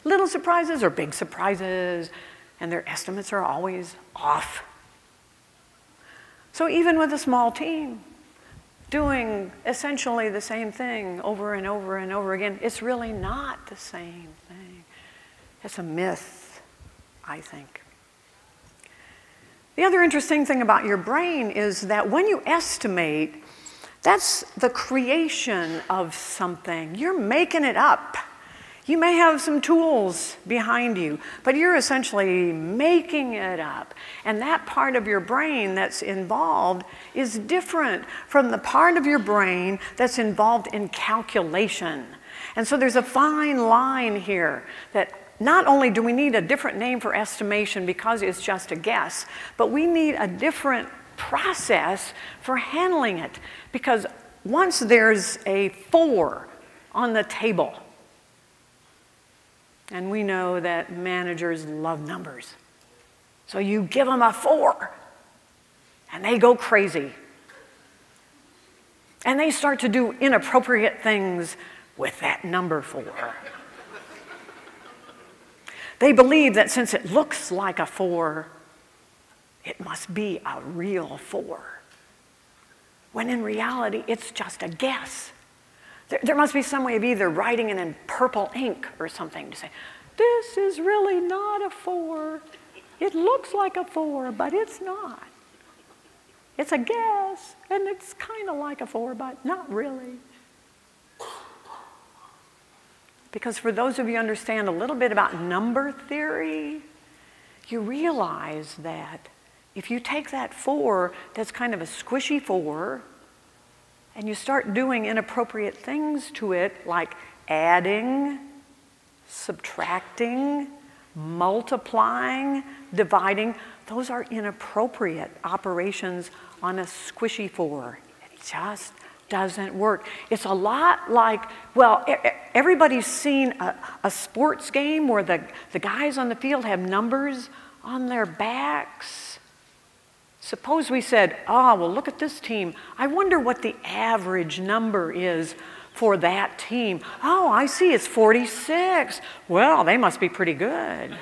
Speaker 2: Little surprises or big surprises, and their estimates are always off. So even with a small team, doing essentially the same thing over and over and over again, it's really not the same thing. It's a myth, I think. The other interesting thing about your brain is that when you estimate, that's the creation of something. You're making it up. You may have some tools behind you, but you're essentially making it up. And that part of your brain that's involved is different from the part of your brain that's involved in calculation. And so there's a fine line here that not only do we need a different name for estimation because it's just a guess, but we need a different process for handling it. Because once there's a 4 on the table, and we know that managers love numbers. So you give them a 4, and they go crazy. And they start to do inappropriate things with that number 4. They believe that since it looks like a 4, it must be a real 4. When in reality, it's just a guess. There must be some way of either writing it in purple ink or something to say, this is really not a 4. It looks like a 4, but it's not. It's a guess, and it's kind of like a 4, but not really. Because for those of you who understand a little bit about number theory, you realize that if you take that 4 that's kind of a squishy 4, and you start doing inappropriate things to it, like adding, subtracting, multiplying, dividing, those are inappropriate operations on a squishy 4. It just doesn't work. It's a lot like, well, everybody's seen a sports game where the guys on the field have numbers on their backs. Suppose we said, well, look at this team. I wonder what the average number is for that team. Oh, I see, it's 46. Well, they must be pretty good.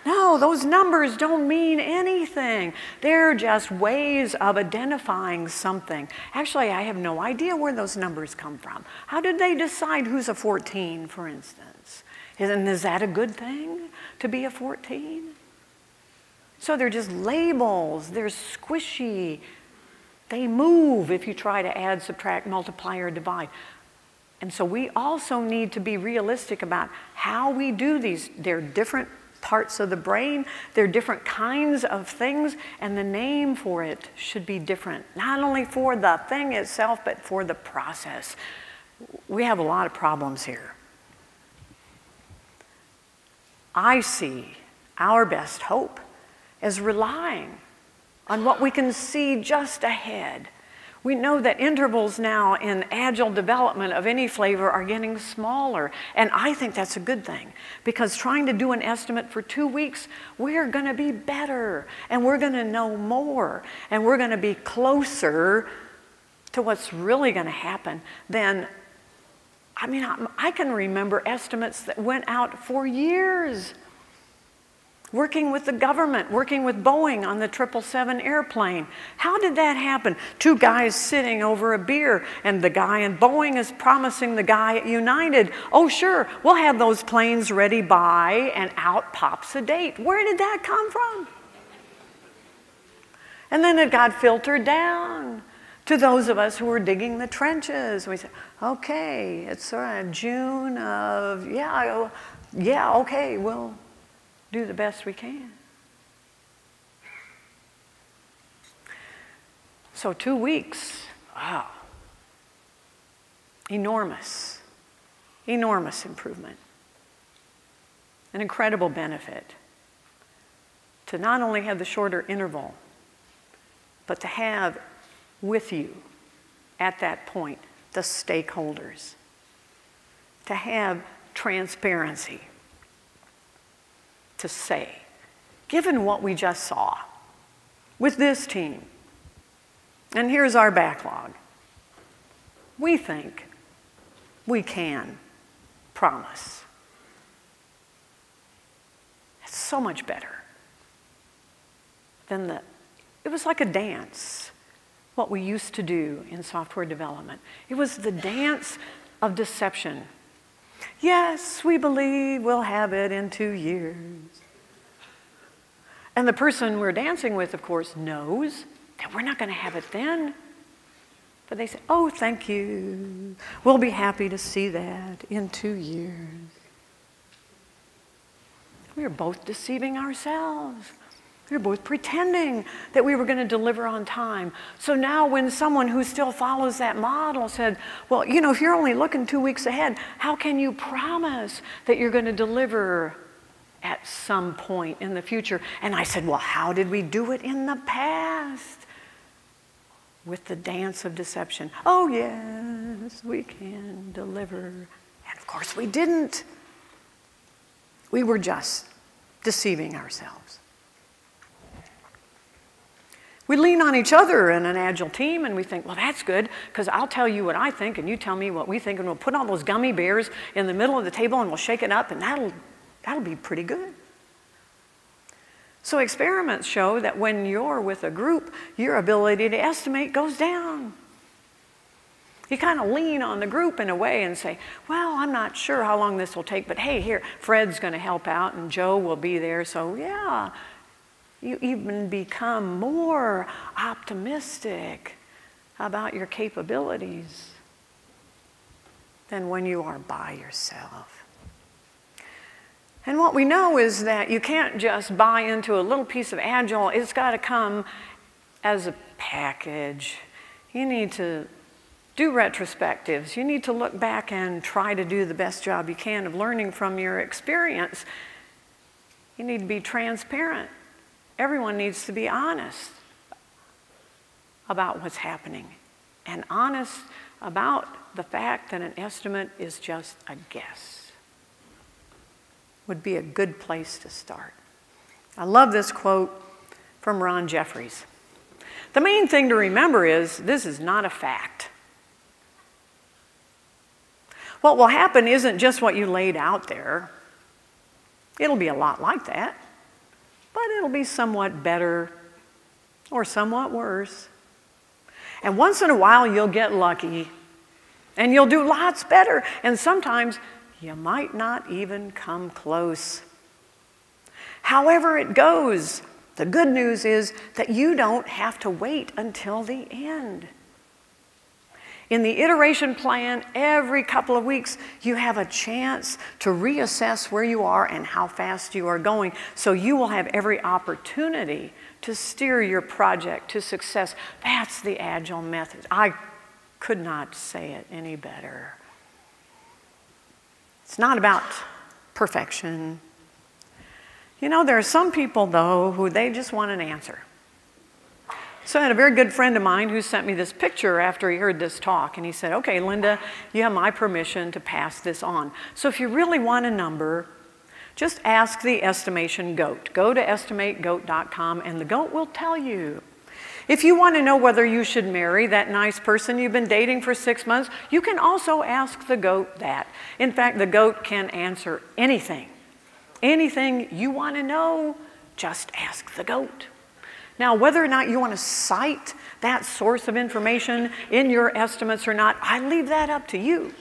Speaker 2: No, those numbers don't mean anything. They're just ways of identifying something. Actually, I have no idea where those numbers come from. How did they decide who's a 14, for instance? Is that a good thing to be a 14? So they're just labels. They're squishy. They move if you try to add, subtract, multiply, or divide. And so we also need to be realistic about how we do these. They're different parts of the brain, they're different kinds of things, and the name for it should be different, not only for the thing itself, but for the process. We have a lot of problems here. I see our best hope as relying on what we can see just ahead. We know that intervals now in agile development of any flavor are getting smaller, and I think that's a good thing, because trying to do an estimate for 2 weeks, we're going to be better, and we're going to know more, and we're going to be closer to what's really going to happen than, I can remember estimates that went out for years. Working with the government, working with Boeing on the 777 airplane. How did that happen? 2 guys sitting over a beer, and the guy in Boeing is promising the guy at United, oh sure, we'll have those planes ready by, and out pops a date. Where did that come from? And then it got filtered down to those of us who were digging the trenches. We said, okay, it's June of, okay, we'll do the best we can. So 2 weeks, wow. Enormous improvement. An incredible benefit to not only have the shorter interval, but to have with you at that point the stakeholders, to have transparency. To say, given what we just saw with this team, and here's our backlog, we think we can promise. It's so much better than it was like a dance, what we used to do in software development. It was the dance of deception. Yes, we believe we'll have it in 2 years. And the person we're dancing with, of course, knows that we're not going to have it then. But they say, oh, thank you. We'll be happy to see that in 2 years. We were both deceiving ourselves. We were both pretending that we were going to deliver on time. So now when someone who still follows that model said, well, if you're only looking 2 weeks ahead, how can you promise that you're going to deliver at some point in the future? And I said, well, how did we do it in the past? With the dance of deception. Oh, yes, we can deliver. And of course we didn't. We were just deceiving ourselves. We lean on each other in an agile team, and we think, well, that's good, because I'll tell you what I think, and you tell me what we think, and we'll put all those gummy bears in the middle of the table, and we'll shake it up, and that'll be pretty good. So experiments show that when you're with a group, your ability to estimate goes down. You kind of lean on the group in a way and say, well, I'm not sure how long this will take, but hey, here, Fred's going to help out, and Joe will be there, so yeah. You even become more optimistic about your capabilities than when you are by yourself. And what we know is that you can't just buy into a little piece of Agile. It's got to come as a package. You need to do retrospectives. You need to look back and try to do the best job you can of learning from your experience. You need to be transparent. Everyone needs to be honest about what's happening and honest about the fact that an estimate is just a guess. Would be a good place to start. I love this quote from Ron Jeffries. The main thing to remember is this is not a fact. What will happen isn't just what you laid out there. It'll be a lot like that. but it'll be somewhat better or somewhat worse. And once in a while, you'll get lucky, and you'll do lots better, and sometimes you might not even come close. However it goes, the good news is that you don't have to wait until the end. In the iteration plan, every couple of weeks, you have a chance to reassess where you are and how fast you are going, so you will have every opportunity to steer your project to success. That's the Agile method. I could not say it any better. It's not about perfection. You know, there are some people, though, who they just want an answer. So I had a very good friend of mine who sent me this picture after he heard this talk, and he said, okay, Linda, you have my permission to pass this on. So if you really want a number, just ask the estimation goat. Go to estimategoat.com, and the goat will tell you. If you want to know whether you should marry that nice person you've been dating for 6 months, you can also ask the goat that. In fact, the goat can answer anything. Anything you want to know, just ask the goat. Now, whether or not you want to cite that source of information in your estimates or not, I leave that up to you.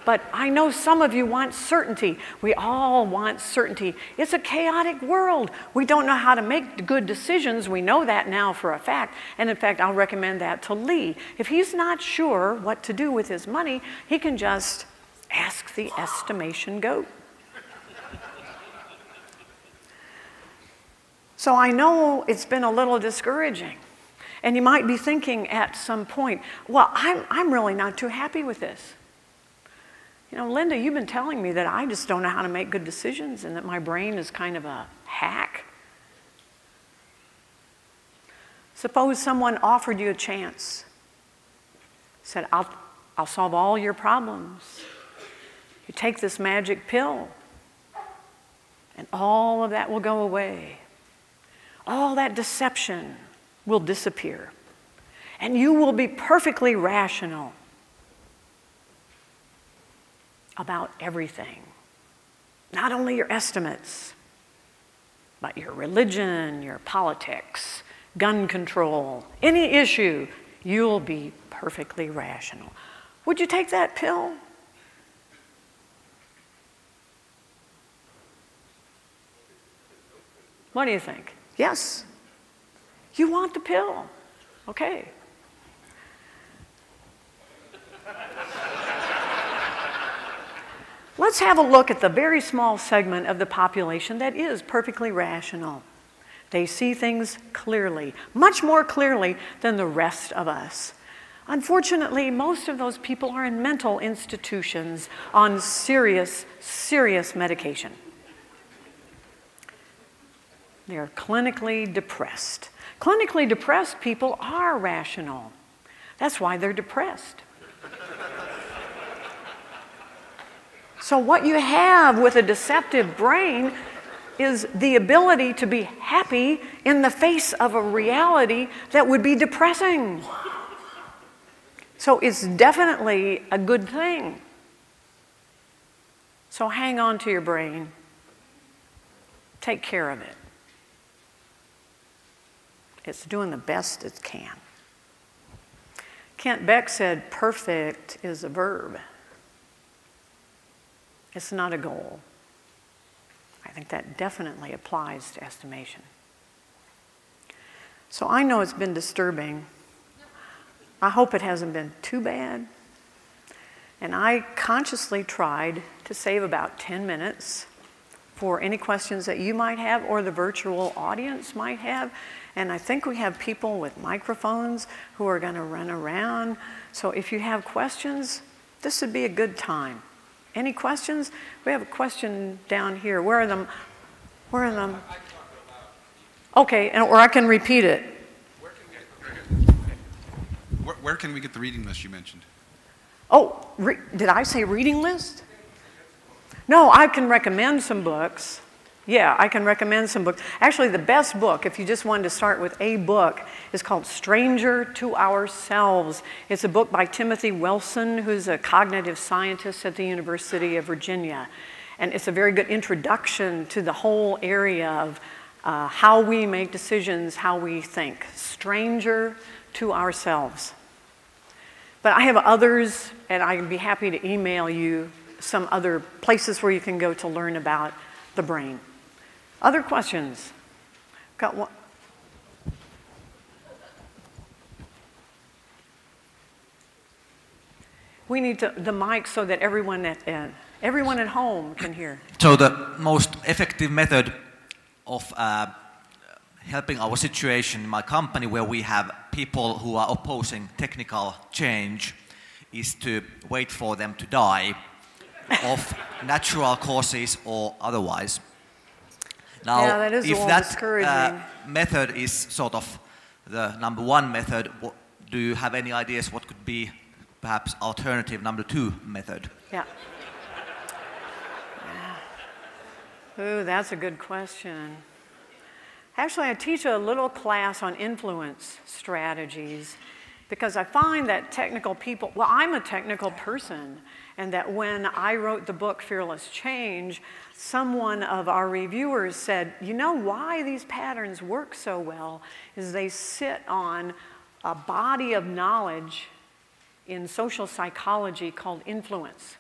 Speaker 2: But I know some of you want certainty. We all want certainty. It's a chaotic world. We don't know how to make good decisions. We know that now for a fact. And in fact, I'll recommend that to Lee. If he's not sure what to do with his money, he can just ask the estimation goat. So I know it's been a little discouraging. And you might be thinking at some point, well, I'm really not too happy with this. You know, Linda, you've been telling me that I just don't know how to make good decisions and that my brain is kind of a hack. Suppose someone offered you a chance, said, I'll solve all your problems. You take this magic pill, and all of that will go away. All that deception will disappear, and you will be perfectly rational about everything. Not only your estimates, but your religion, your politics, gun control, any issue, you'll be perfectly rational. Would you take that pill? What do you think? Yes. You want the pill. Okay. Let's have a look at the very small segment of the population that is perfectly rational. They see things clearly, much more clearly than the rest of us. Unfortunately, most of those people are in mental institutions on serious, serious medication. They are clinically depressed. Clinically depressed people are rational. That's why they're depressed. So what you have with a deceptive brain is the ability to be happy in the face of a reality that would be depressing. So it's definitely a good thing. So hang on to your brain. Take care of it. It's doing the best it can. Kent Beck said, perfect is a verb. It's not a goal. I think that definitely applies to estimation. So I know it's been disturbing. I hope it hasn't been too bad. And I consciously tried to save about 10 minutes for any questions that you might have or the virtual audience might have. And I think we have people with microphones who are going to run around. So if you have questions, this would be a good time. Any questions? We have a question down here. Where are them? Where are them? Okay, or I can repeat it.
Speaker 3: Where can we get the reading list you mentioned?
Speaker 2: Oh, did I say reading list? No, I can recommend some books. Yeah, I can recommend some books. Actually, the best book, if you just wanted to start with a book, is called Stranger to Ourselves. It's a book by Timothy Wilson, who's a cognitive scientist at the University of Virginia. And it's a very good introduction to the whole area of how we make decisions, how we think. Stranger to ourselves. But I have others, and I can be happy to email you some other places where you can go to learn about the brain. Other questions? Got one? We need the mic so that everyone at home can hear.
Speaker 4: So the most effective method of helping our situation in my company, where we have people who are opposing technical change, is to wait for them to die of natural causes or otherwise. Now,
Speaker 2: yeah, that is
Speaker 4: if
Speaker 2: a little
Speaker 4: that
Speaker 2: discouraging.
Speaker 4: method is sort of the number one method, do you have any ideas what could be perhaps alternative number two method?
Speaker 2: Yeah. Ooh, that's a good question. Actually, I teach a little class on influence strategies because I find that technical people, well, I'm a technical person, and that when I wrote the book Fearless Change, someone of our reviewers said, you know why these patterns work so well is they sit on a body of knowledge in social psychology called influence.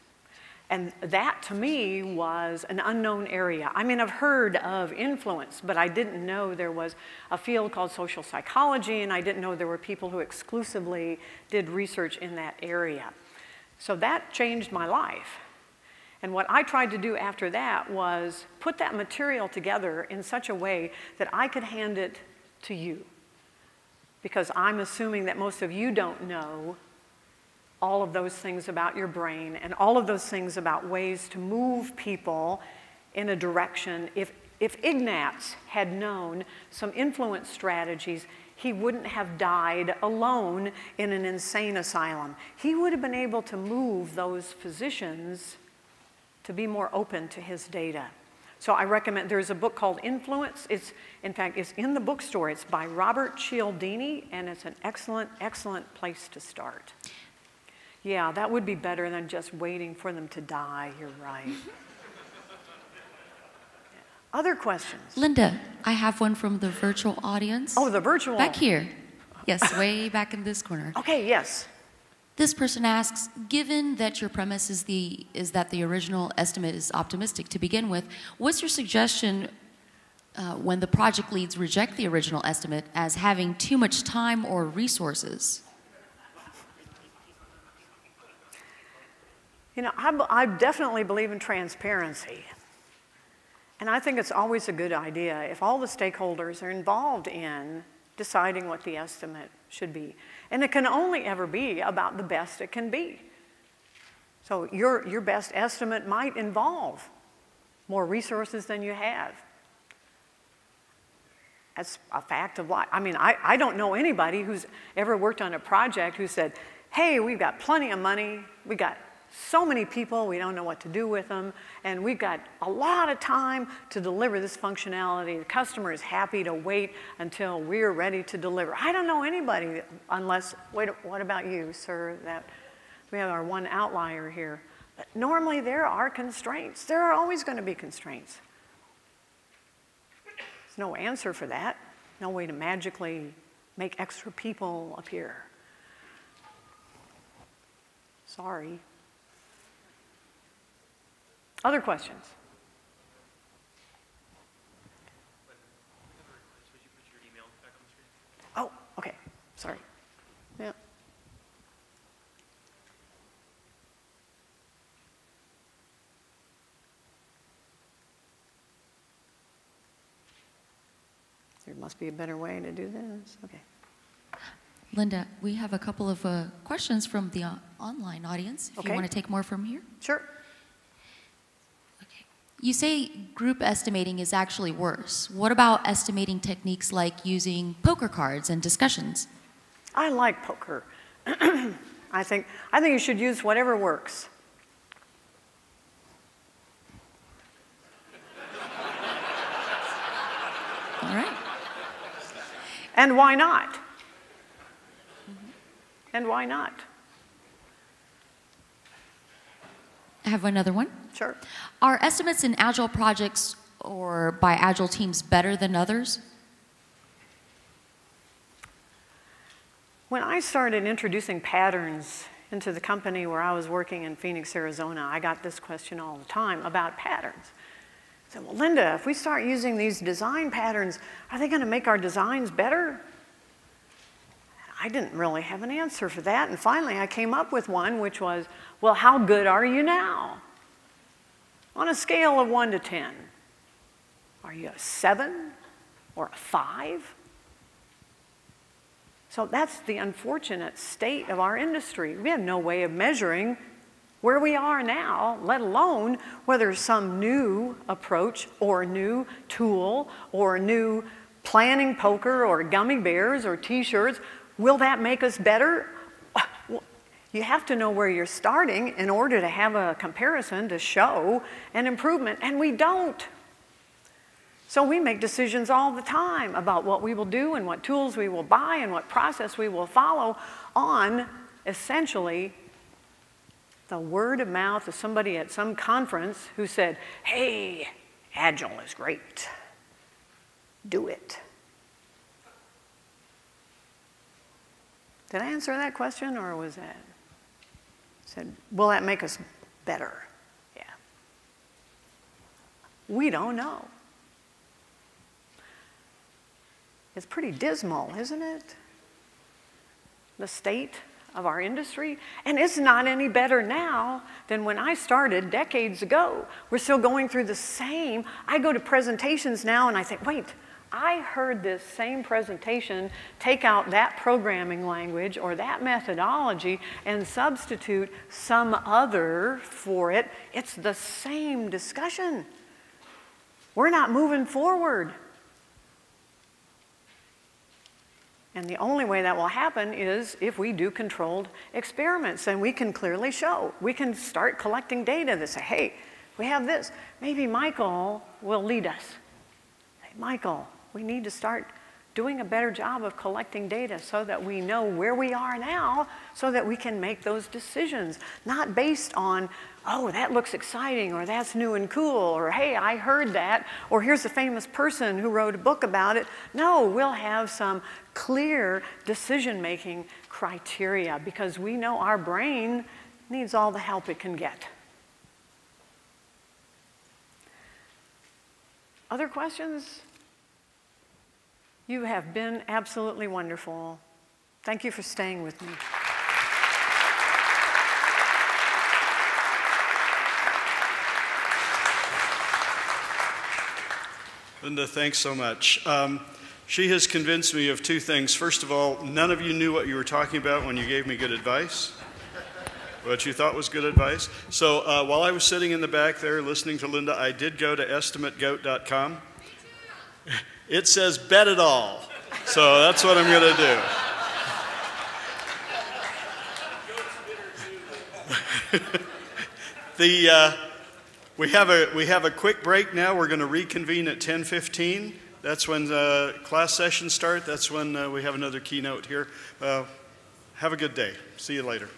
Speaker 2: And that, to me, was an unknown area. I mean, I've heard of influence, but I didn't know there was a field called social psychology, and I didn't know there were people who exclusively did research in that area. So that changed my life. And what I tried to do after that was put that material together in such a way that I could hand it to you. Because I'm assuming that most of you don't know all of those things about your brain and all of those things about ways to move people in a direction. If Ignatz had known some influence strategies, he wouldn't have died alone in an insane asylum. He would have been able to move those physicians to be more open to his data. So I recommend, there's a book called Influence. In fact, it's in the bookstore. It's by Robert Cialdini, and it's an excellent, excellent place to start. Yeah, that would be better than just waiting for them to die. You're right. Yeah. Other questions?
Speaker 5: Linda, I have one from the virtual audience.
Speaker 2: Oh, the virtual.
Speaker 5: Back here. Yes, way back in this corner.
Speaker 2: Okay, yes.
Speaker 5: This person asks, given that your premise is that the original estimate is optimistic to begin with, what's your suggestion when the project leads reject the original estimate as having too much time or resources?
Speaker 2: You know, I definitely believe in transparency. And I think it's always a good idea if all the stakeholders are involved in deciding what the estimate should be. And it can only ever be about the best it can be. So your best estimate might involve more resources than you have. That's a fact of life. I mean, I don't know anybody who's ever worked on a project who said, hey, we've got plenty of money, we got so many people, we don't know what to do with them, and we've got a lot of time to deliver this functionality. The customer is happy to wait until we're ready to deliver. I don't know anybody unless, wait, what about you, sir? That we have our one outlier here. But normally there are constraints. There are always going to be constraints. There's no answer for that. No way to magically make extra people appear. Sorry. Other questions? Oh, okay. Sorry. Yeah. There must be a better way to do this. Okay.
Speaker 5: Linda, we have a couple of questions from the online audience. If you want to take more from here.
Speaker 2: Sure.
Speaker 5: You say group estimating is actually worse. What about estimating techniques like using poker cards and discussions?
Speaker 2: I like poker. I think you should use whatever works.
Speaker 5: All right.
Speaker 2: And why not? And why not?
Speaker 5: I have another one.
Speaker 2: Sure.
Speaker 5: Are estimates in agile projects or by Agile teams better than others?
Speaker 2: When I started introducing patterns into the company where I was working in Phoenix, Arizona, I got this question all the time about patterns. I said, well, Linda, if we start using these design patterns, are they going to make our designs better? I didn't really have an answer for that, and finally I came up with one, which was, well, how good are you now? On a scale of 1 to 10, are you a 7 or a 5? So that's the unfortunate state of our industry. We have no way of measuring where we are now, let alone whether some new approach or new tool or new planning poker or gummy bears or t-shirts, will that make us better? You have to know where you're starting in order to have a comparison to show an improvement, and we don't. So we make decisions all the time about what we will do and what tools we will buy and what process we will follow on essentially the word of mouth of somebody at some conference who said, hey, Agile is great. Do it. Did I answer that question, or was that? Said, will that make us better? Yeah. We don't know. It's pretty dismal, isn't it? The state of our industry. And it's not any better now than when I started decades ago. We're still going through the same. I go to presentations now and I think, wait, I heard this same presentation take out that programming language or that methodology and substitute some other for it. It's the same discussion. We're not moving forward. And the only way that will happen is if we do controlled experiments, and we can clearly show. We can start collecting data that say, hey, we have this. Maybe Michael will lead us. Hey, Michael, we need to start doing a better job of collecting data so that we know where we are now so that we can make those decisions, not based on, oh, that looks exciting, or that's new and cool, or hey, I heard that, or here's a famous person who wrote a book about it. No, we'll have some clear decision-making criteria because we know our brain needs all the help it can get. Other questions? You have been absolutely wonderful. Thank you for staying with me.
Speaker 1: Linda, thanks so much. She has convinced me of two things. First of all, none of you knew what you were talking about when you gave me good advice, what you thought was good advice. So while I was sitting in the back there listening to Linda, I did go to estimategoat.com. It says bet it all. So that's what I'm going to do. We have a quick break now. We're going to reconvene at 10:15. That's when class sessions start. That's when we have another keynote here. Have a good day. See you later.